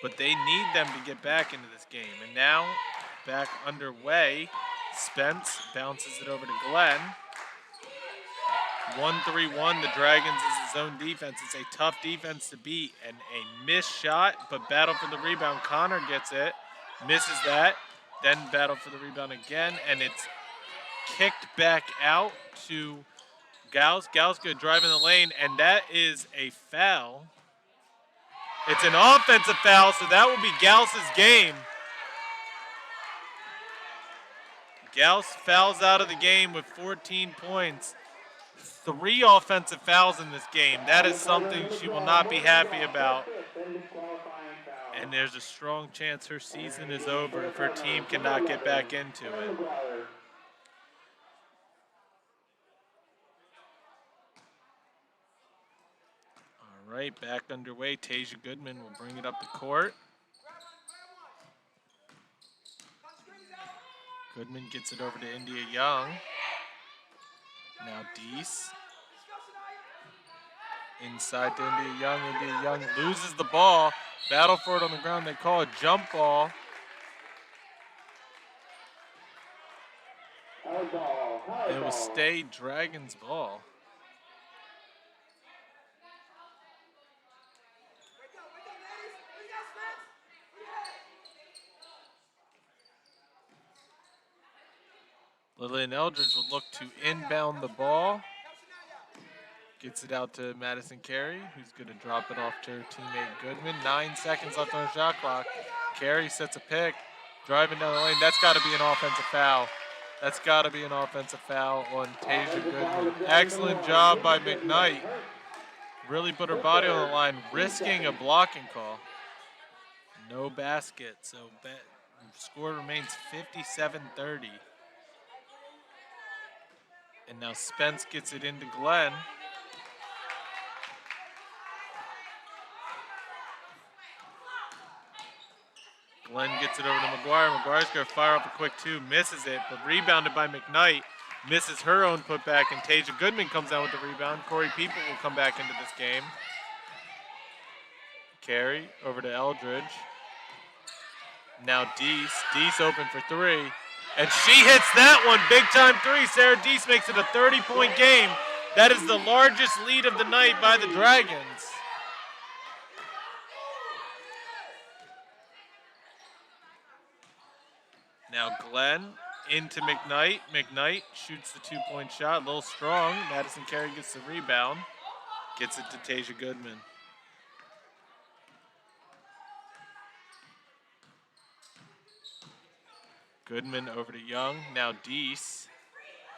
but they need them to get back into this game. And now, back underway, Spence bounces it over to Glenn. 1-3-1, the Dragons is his own defense. It's a tough defense to beat, and a missed shot, but battle for the rebound. Connor gets it, misses that, then battle for the rebound again, and it's kicked back out to Gauss. Gauss going to drive in the lane, and that is a foul. It's an offensive foul, so that will be Gauss's game. Gauss fouls out of the game with 14 points. 3 offensive fouls in this game. That is something she will not be happy about. And there's a strong chance her season is over if her team cannot get back into it. All right, back underway. Tasia Goodman will bring it up the court. Goodman gets it over to India Young. Now Deese. Inside to India Young. India Young loses the ball. Battle for it on the ground. They call a jump ball. It will stay Dragons ball. Lillian Eldridge will look to inbound the ball. Gets it out to Madison Carey, who's going to drop it off to her teammate Goodman. 9 seconds left on the shot clock. Carey sets a pick, driving down the lane. That's got to be an offensive foul. That's got to be an offensive foul on Tasia Goodman. Excellent job by McKnight. Really put her body on the line, risking a blocking call. No basket, so score remains 57-30. And now Spence gets it into Glenn. Glenn gets it over to McGuire. McGuire's going to fire up a quick two, misses it, but rebounded by McKnight. Misses her own putback, and Tasia Goodman comes down with the rebound. Corey People will come back into this game. Carey over to Eldridge. Now Deese. Deese open for three. And she hits that one. Big time three. Sarah Deese makes it a 30-point game. That is the largest lead of the night by the Dragons. Now Glenn into McKnight. McKnight shoots the 2-point shot. A little strong. Madison Carey gets the rebound. Gets it to Tasia Goodman. Goodman over to Young. Now Deese.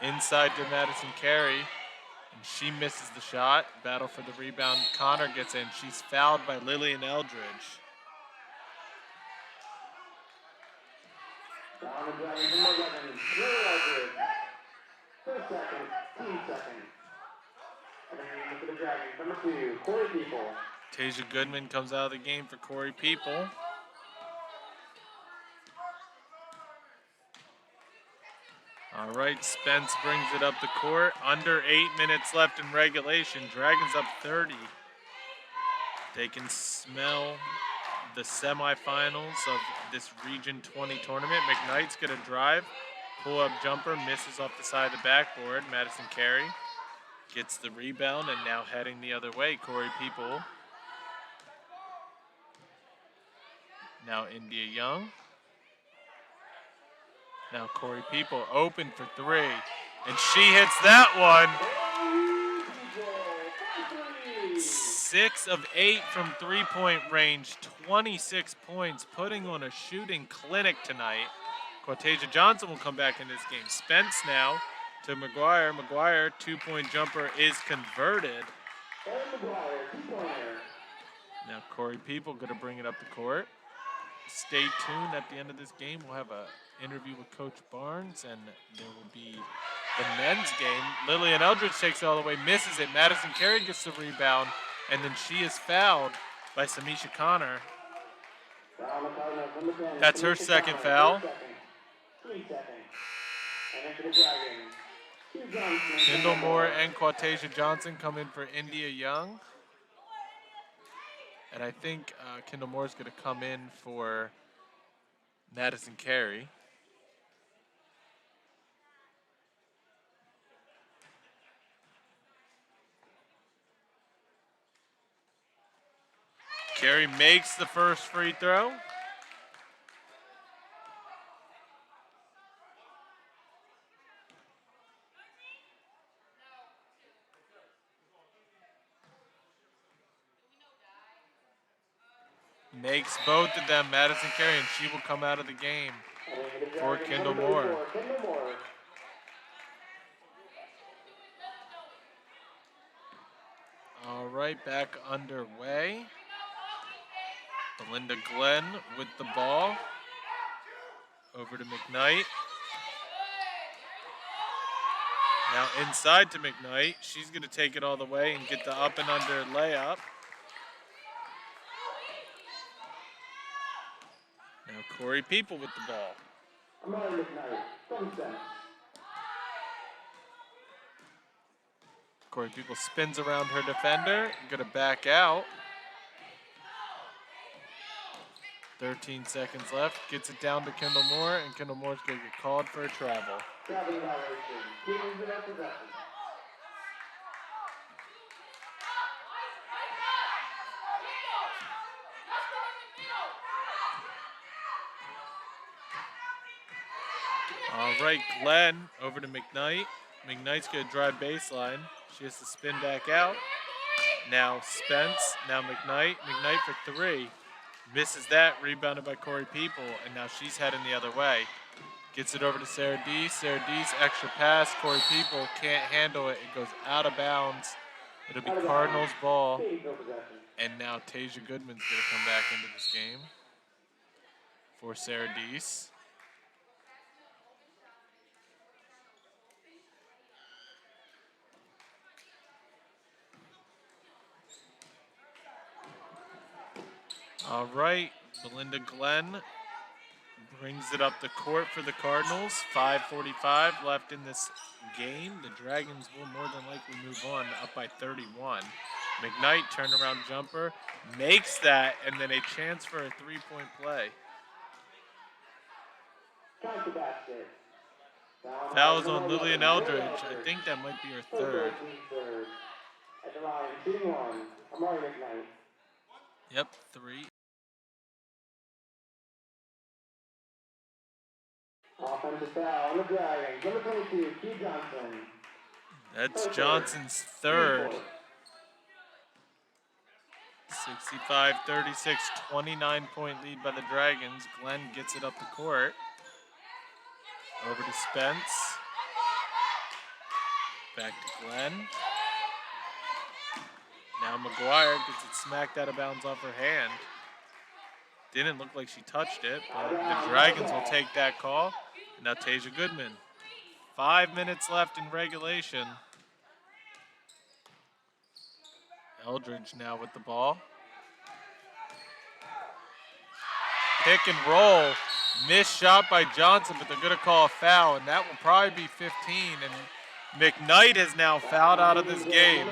Inside to Madison Carey. And she misses the shot. Battle for the rebound. Connor gets in. She's fouled by Lillian Eldridge. Down the Dragons, number 11, Lily Eldridge. 4 seconds, 2 seconds. And then for the Dragons, number 2, Corey People. Tasia Goodman comes out of the game for Corey People. All right, Spence brings it up the court. Under 8 minutes left in regulation. Dragons up 30. They can smell the semifinals of this Region 20 tournament. McKnight's going to drive. Pull-up jumper, misses off the side of the backboard. Madison Carey gets the rebound and now heading the other way. Corey People. Now India Young. Now Corey People open for three. And she hits that one. 6 of 8 from three-point range, 26 points, putting on a shooting clinic tonight. Quatasia Johnson will come back in this game. Spence now to McGuire. McGuire, 2-point jumper is converted. Now Corey People going to bring it up the court. Stay tuned. At the end of this game, we'll have an interview with Coach Barnes, and there will be the men's game. Lillian Eldridge takes it all the way, misses it. Madison Carey gets the rebound, and then she is fouled by Samisha Connor. That's her second foul. Kendall Moore and Quatasia Johnson come in for India Young. And I think Kendall Moore is going to come in for Madison Carey. Carey makes the first free throw. Makes both of them, Madison Carey, and she will come out of the game for Kendall Moore. All right, back underway. Belinda Glenn with the ball. Over to McKnight. Now inside to McKnight. She's going to take it all the way and get the up and under layup. Now Corey People with the ball. Corey People spins around her defender. Going to back out. 13 seconds left. Gets it down to Kendall Moore, and Kendall Moore's going to get called for a travel. All right, Glenn over to McKnight. McKnight's going to drive baseline. She has to spin back out. Now Spence, now McKnight. McKnight for 3. Misses that, rebounded by Corey People, and now she's heading the other way. Gets it over to Sarah Deese. Sarah Deese, extra pass. Corey People can't handle it. It goes out of bounds. It'll be Cardinals ball. And now Tasia Goodman's going to come back into this game for Sarah Deese. All right, Belinda Glenn brings it up the court for the Cardinals. 5:45 left in this game. The Dragons will more than likely move on, up by 31. McKnight, turnaround jumper, makes that, and then a chance for a 3-point play. Fouls on Lillian Eldridge. I think that might be her third. At the line, shooting 1, Amari McKnight. Yep, 3. Offensive foul on the Dragons. Number 22, Key Johnson. That's Johnson's third. 65-36, 29-point lead by the Dragons. Glenn gets it up the court. Over to Spence. Back to Glenn. Now McGuire gets it smacked out of bounds off her hand. Didn't look like she touched it, but the Dragons will take that call. Now Tasia Goodman. 5 minutes left in regulation. Eldridge now with the ball. Pick and roll. Missed shot by Johnson, but they're going to call a foul, and that will probably be 15. And McKnight has now fouled out of this game.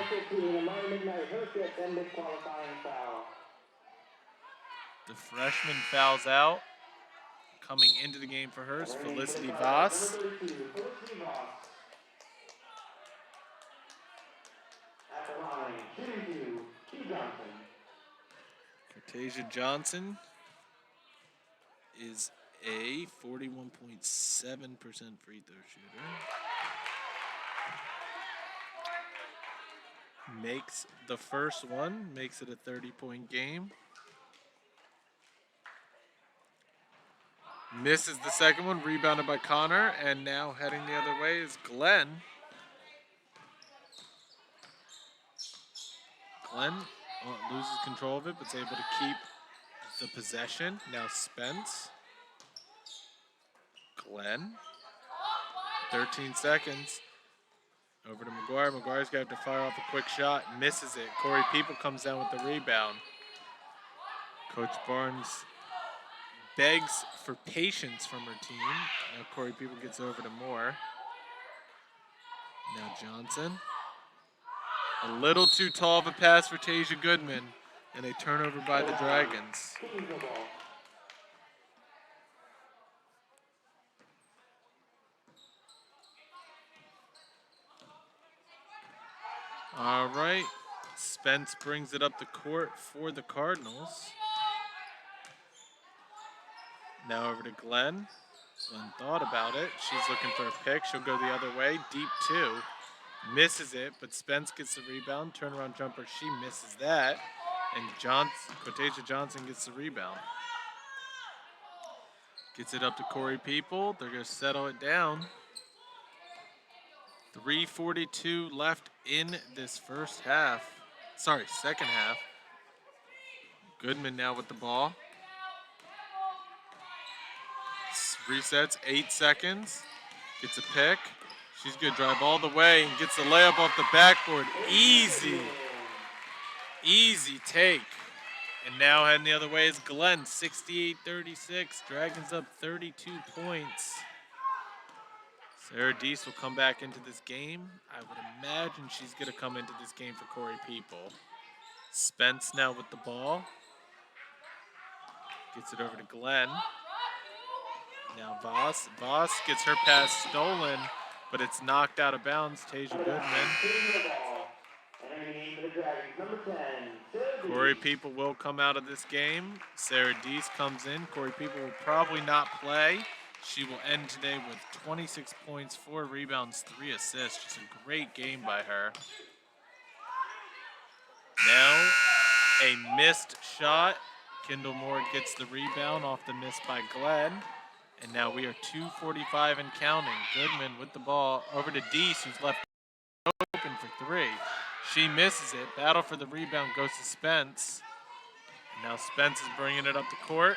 The freshman fouls out. Coming into the game for her is Felicity Voss. Cortasia Johnson is a 41.7% free throw shooter. Makes the first one, makes it a 30-point game. Misses the second one, rebounded by Connor, and now heading the other way is Glenn. Glenn loses control of it, but is able to keep the possession. Now Spence. Glenn. 13 seconds. Over to McGuire. McGuire's going to have to fire off a quick shot. Misses it. Corey People comes down with the rebound. Coach Barnes begs for patience from her team. Now Corey People gets over to Moore. Now Johnson. A little too tall of a pass for Tasia Goodman. And a turnover by the Dragons. All right. Spence brings it up the court for the Cardinals. Now over to Glenn. Glenn thought about it. She's looking for a pick. She'll go the other way. Deep 2. Misses it, but Spence gets the rebound. Turnaround jumper. She misses that. And Cortasia Johnson gets the rebound. Gets it up to Corey People. They're going to settle it down. 3:42 left in this second half. Goodman now with the ball. Resets, 8 seconds. Gets a pick. She's going to drive all the way and gets the layup off the backboard. Easy take. And now heading the other way is Glenn, 68-36. Dragons up 32 points. Sarah Deese will come back into this game. I would imagine she's going to come into this game for Corey People. Spence now with the ball. Gets it over to Glenn. Now Voss. Voss gets her pass stolen, but it's knocked out of bounds. Tasia Goodman. Corey People will come out of this game. Sarah Deese comes in. Corey People will probably not play. She will end today with 26 points, 4 rebounds, 3 assists. Just a great game by her. Now, a missed shot. Kendall Moore gets the rebound off the miss by Glenn. And now we are 2:45 and counting. Goodman with the ball over to Deese, who's left open for 3. She misses it. Battle for the rebound goes to Spence. And now Spence is bringing it up the court.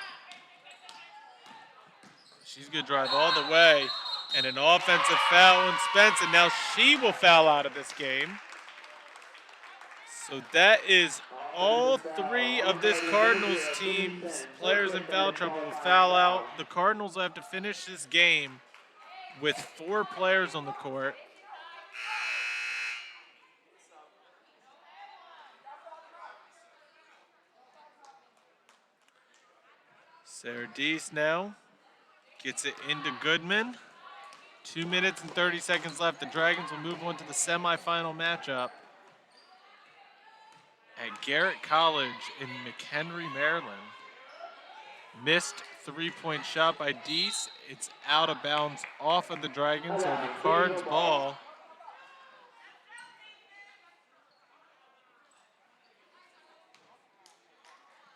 She's going to drive all the way. And an offensive foul on Spence. And now she will foul out of this game. So that is all 3 of this Cardinals team's players in foul trouble will foul out. The Cardinals will have to finish this game with 4 players on the court. Sarah Deese now gets it into Goodman. 2 minutes and 30 seconds left. The Dragons will move on to the semifinal matchup at Garrett College in McHenry, Maryland. Missed 3-point shot by Deese. It's out of bounds off of the Dragons. It'll be Card's ball.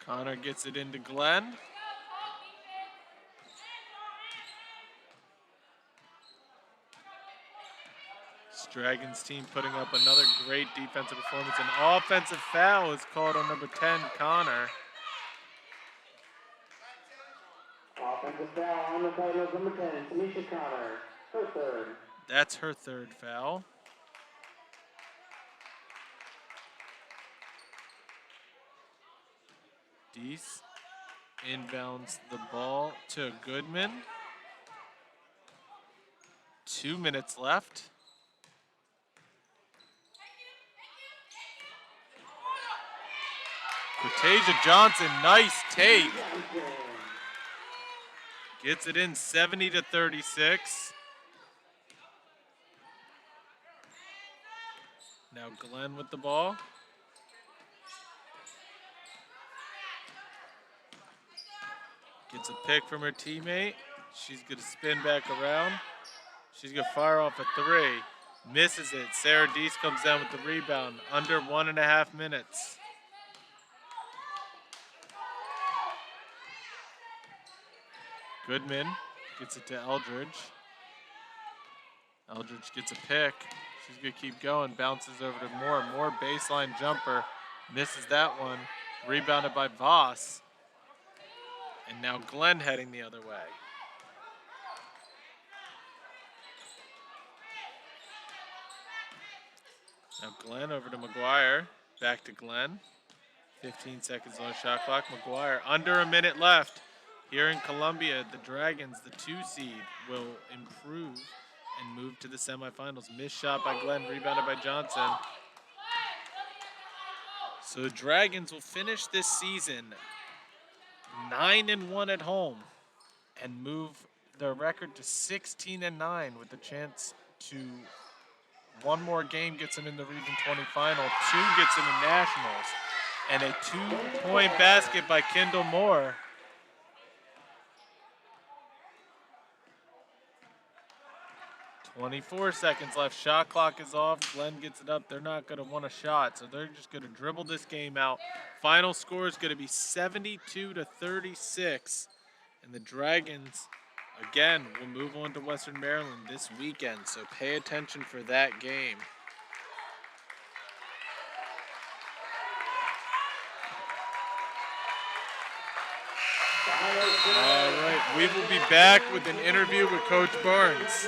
Connor gets it into Glenn. This Dragons team putting up another great defensive performance. An offensive foul is called on number 10, Connor. Offensive foul on the Cardinals, number 10, Tanisha Connor, her 3rd. That's her 3rd foul. Deese inbounds the ball to Goodman. 2 minutes left. Quitasia Johnson, nice take. Gets it in 70-36. Now Glenn with the ball. Gets a pick from her teammate. She's going to spin back around. She's going to fire off a 3. Misses it. Sarah Deese comes down with the rebound. Under 1.5 minutes. Goodman gets it to Eldridge. Eldridge gets a pick. She's going to keep going. Bounces over to Moore. Moore baseline jumper. Misses that one. Rebounded by Voss. And now Glenn heading the other way. Now Glenn over to McGuire. Back to Glenn. 15 seconds on the shot clock. McGuire under a minute left. Here in Columbia, the Dragons, the 2 seed, will improve and move to the semifinals. Missed shot by Glenn, rebounded by Johnson. So the Dragons will finish this season 9-1 at home and move their record to 16-9 with the chance to one more game gets them in the Region 20 final, 2 gets them in Nationals, and a 2-point basket by Kendall Moore. .24 seconds left. Shot clock is off. Glenn gets it up. They're not going to want a shot, so they're just going to dribble this game out. Final score is going to be 72-36. And the Dragons, again, will move on to Western Maryland this weekend, so pay attention for that game. All right, we will be back with an interview with Coach Barnes.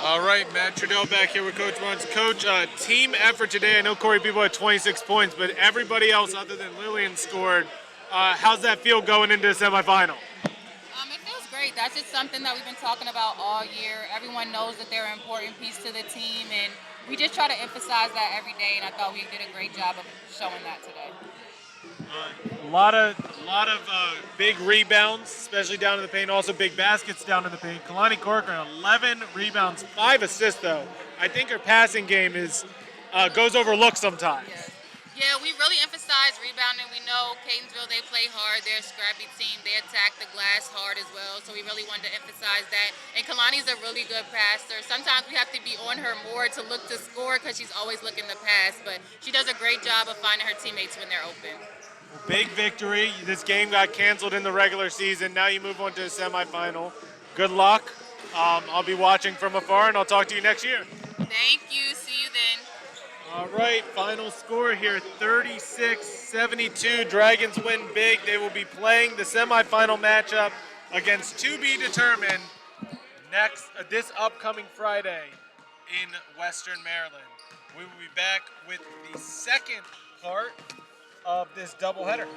All right, Matt Trudell back here with Coach Munz. Coach, team effort today. I know Corey People had 26 points, but everybody else other than Lillian scored. How's that feel going into the semifinal? It feels great. That's just something that we've been talking about all year. Everyone knows that they're an important piece to the team, and we just try to emphasize that every day, and I thought we did a great job of showing that today. A lot of big rebounds, especially down in the paint. Also big baskets down in the paint. Kalani Corcoran, 11 rebounds, 5 assists though. I think her passing game is goes overlooked sometimes. Yeah, we really emphasize rebounding. We know Catonsville, they play hard. They're a scrappy team. They attack the glass hard as well. So we really wanted to emphasize that. And Kalani's a really good passer. Sometimes we have to be on her more to look to score because she's always looking to pass. But she does a great job of finding her teammates when they're open. Big victory. This game got canceled in the regular season. Now you move on to the semifinal. Good luck. I'll be watching from afar, and I'll talk to you next year. Thank you. See you then. All right, final score here, 36-72. Dragons win big. They will be playing the semifinal matchup against to be determined this upcoming Friday in Western Maryland. We will be back with the second part of this doubleheader.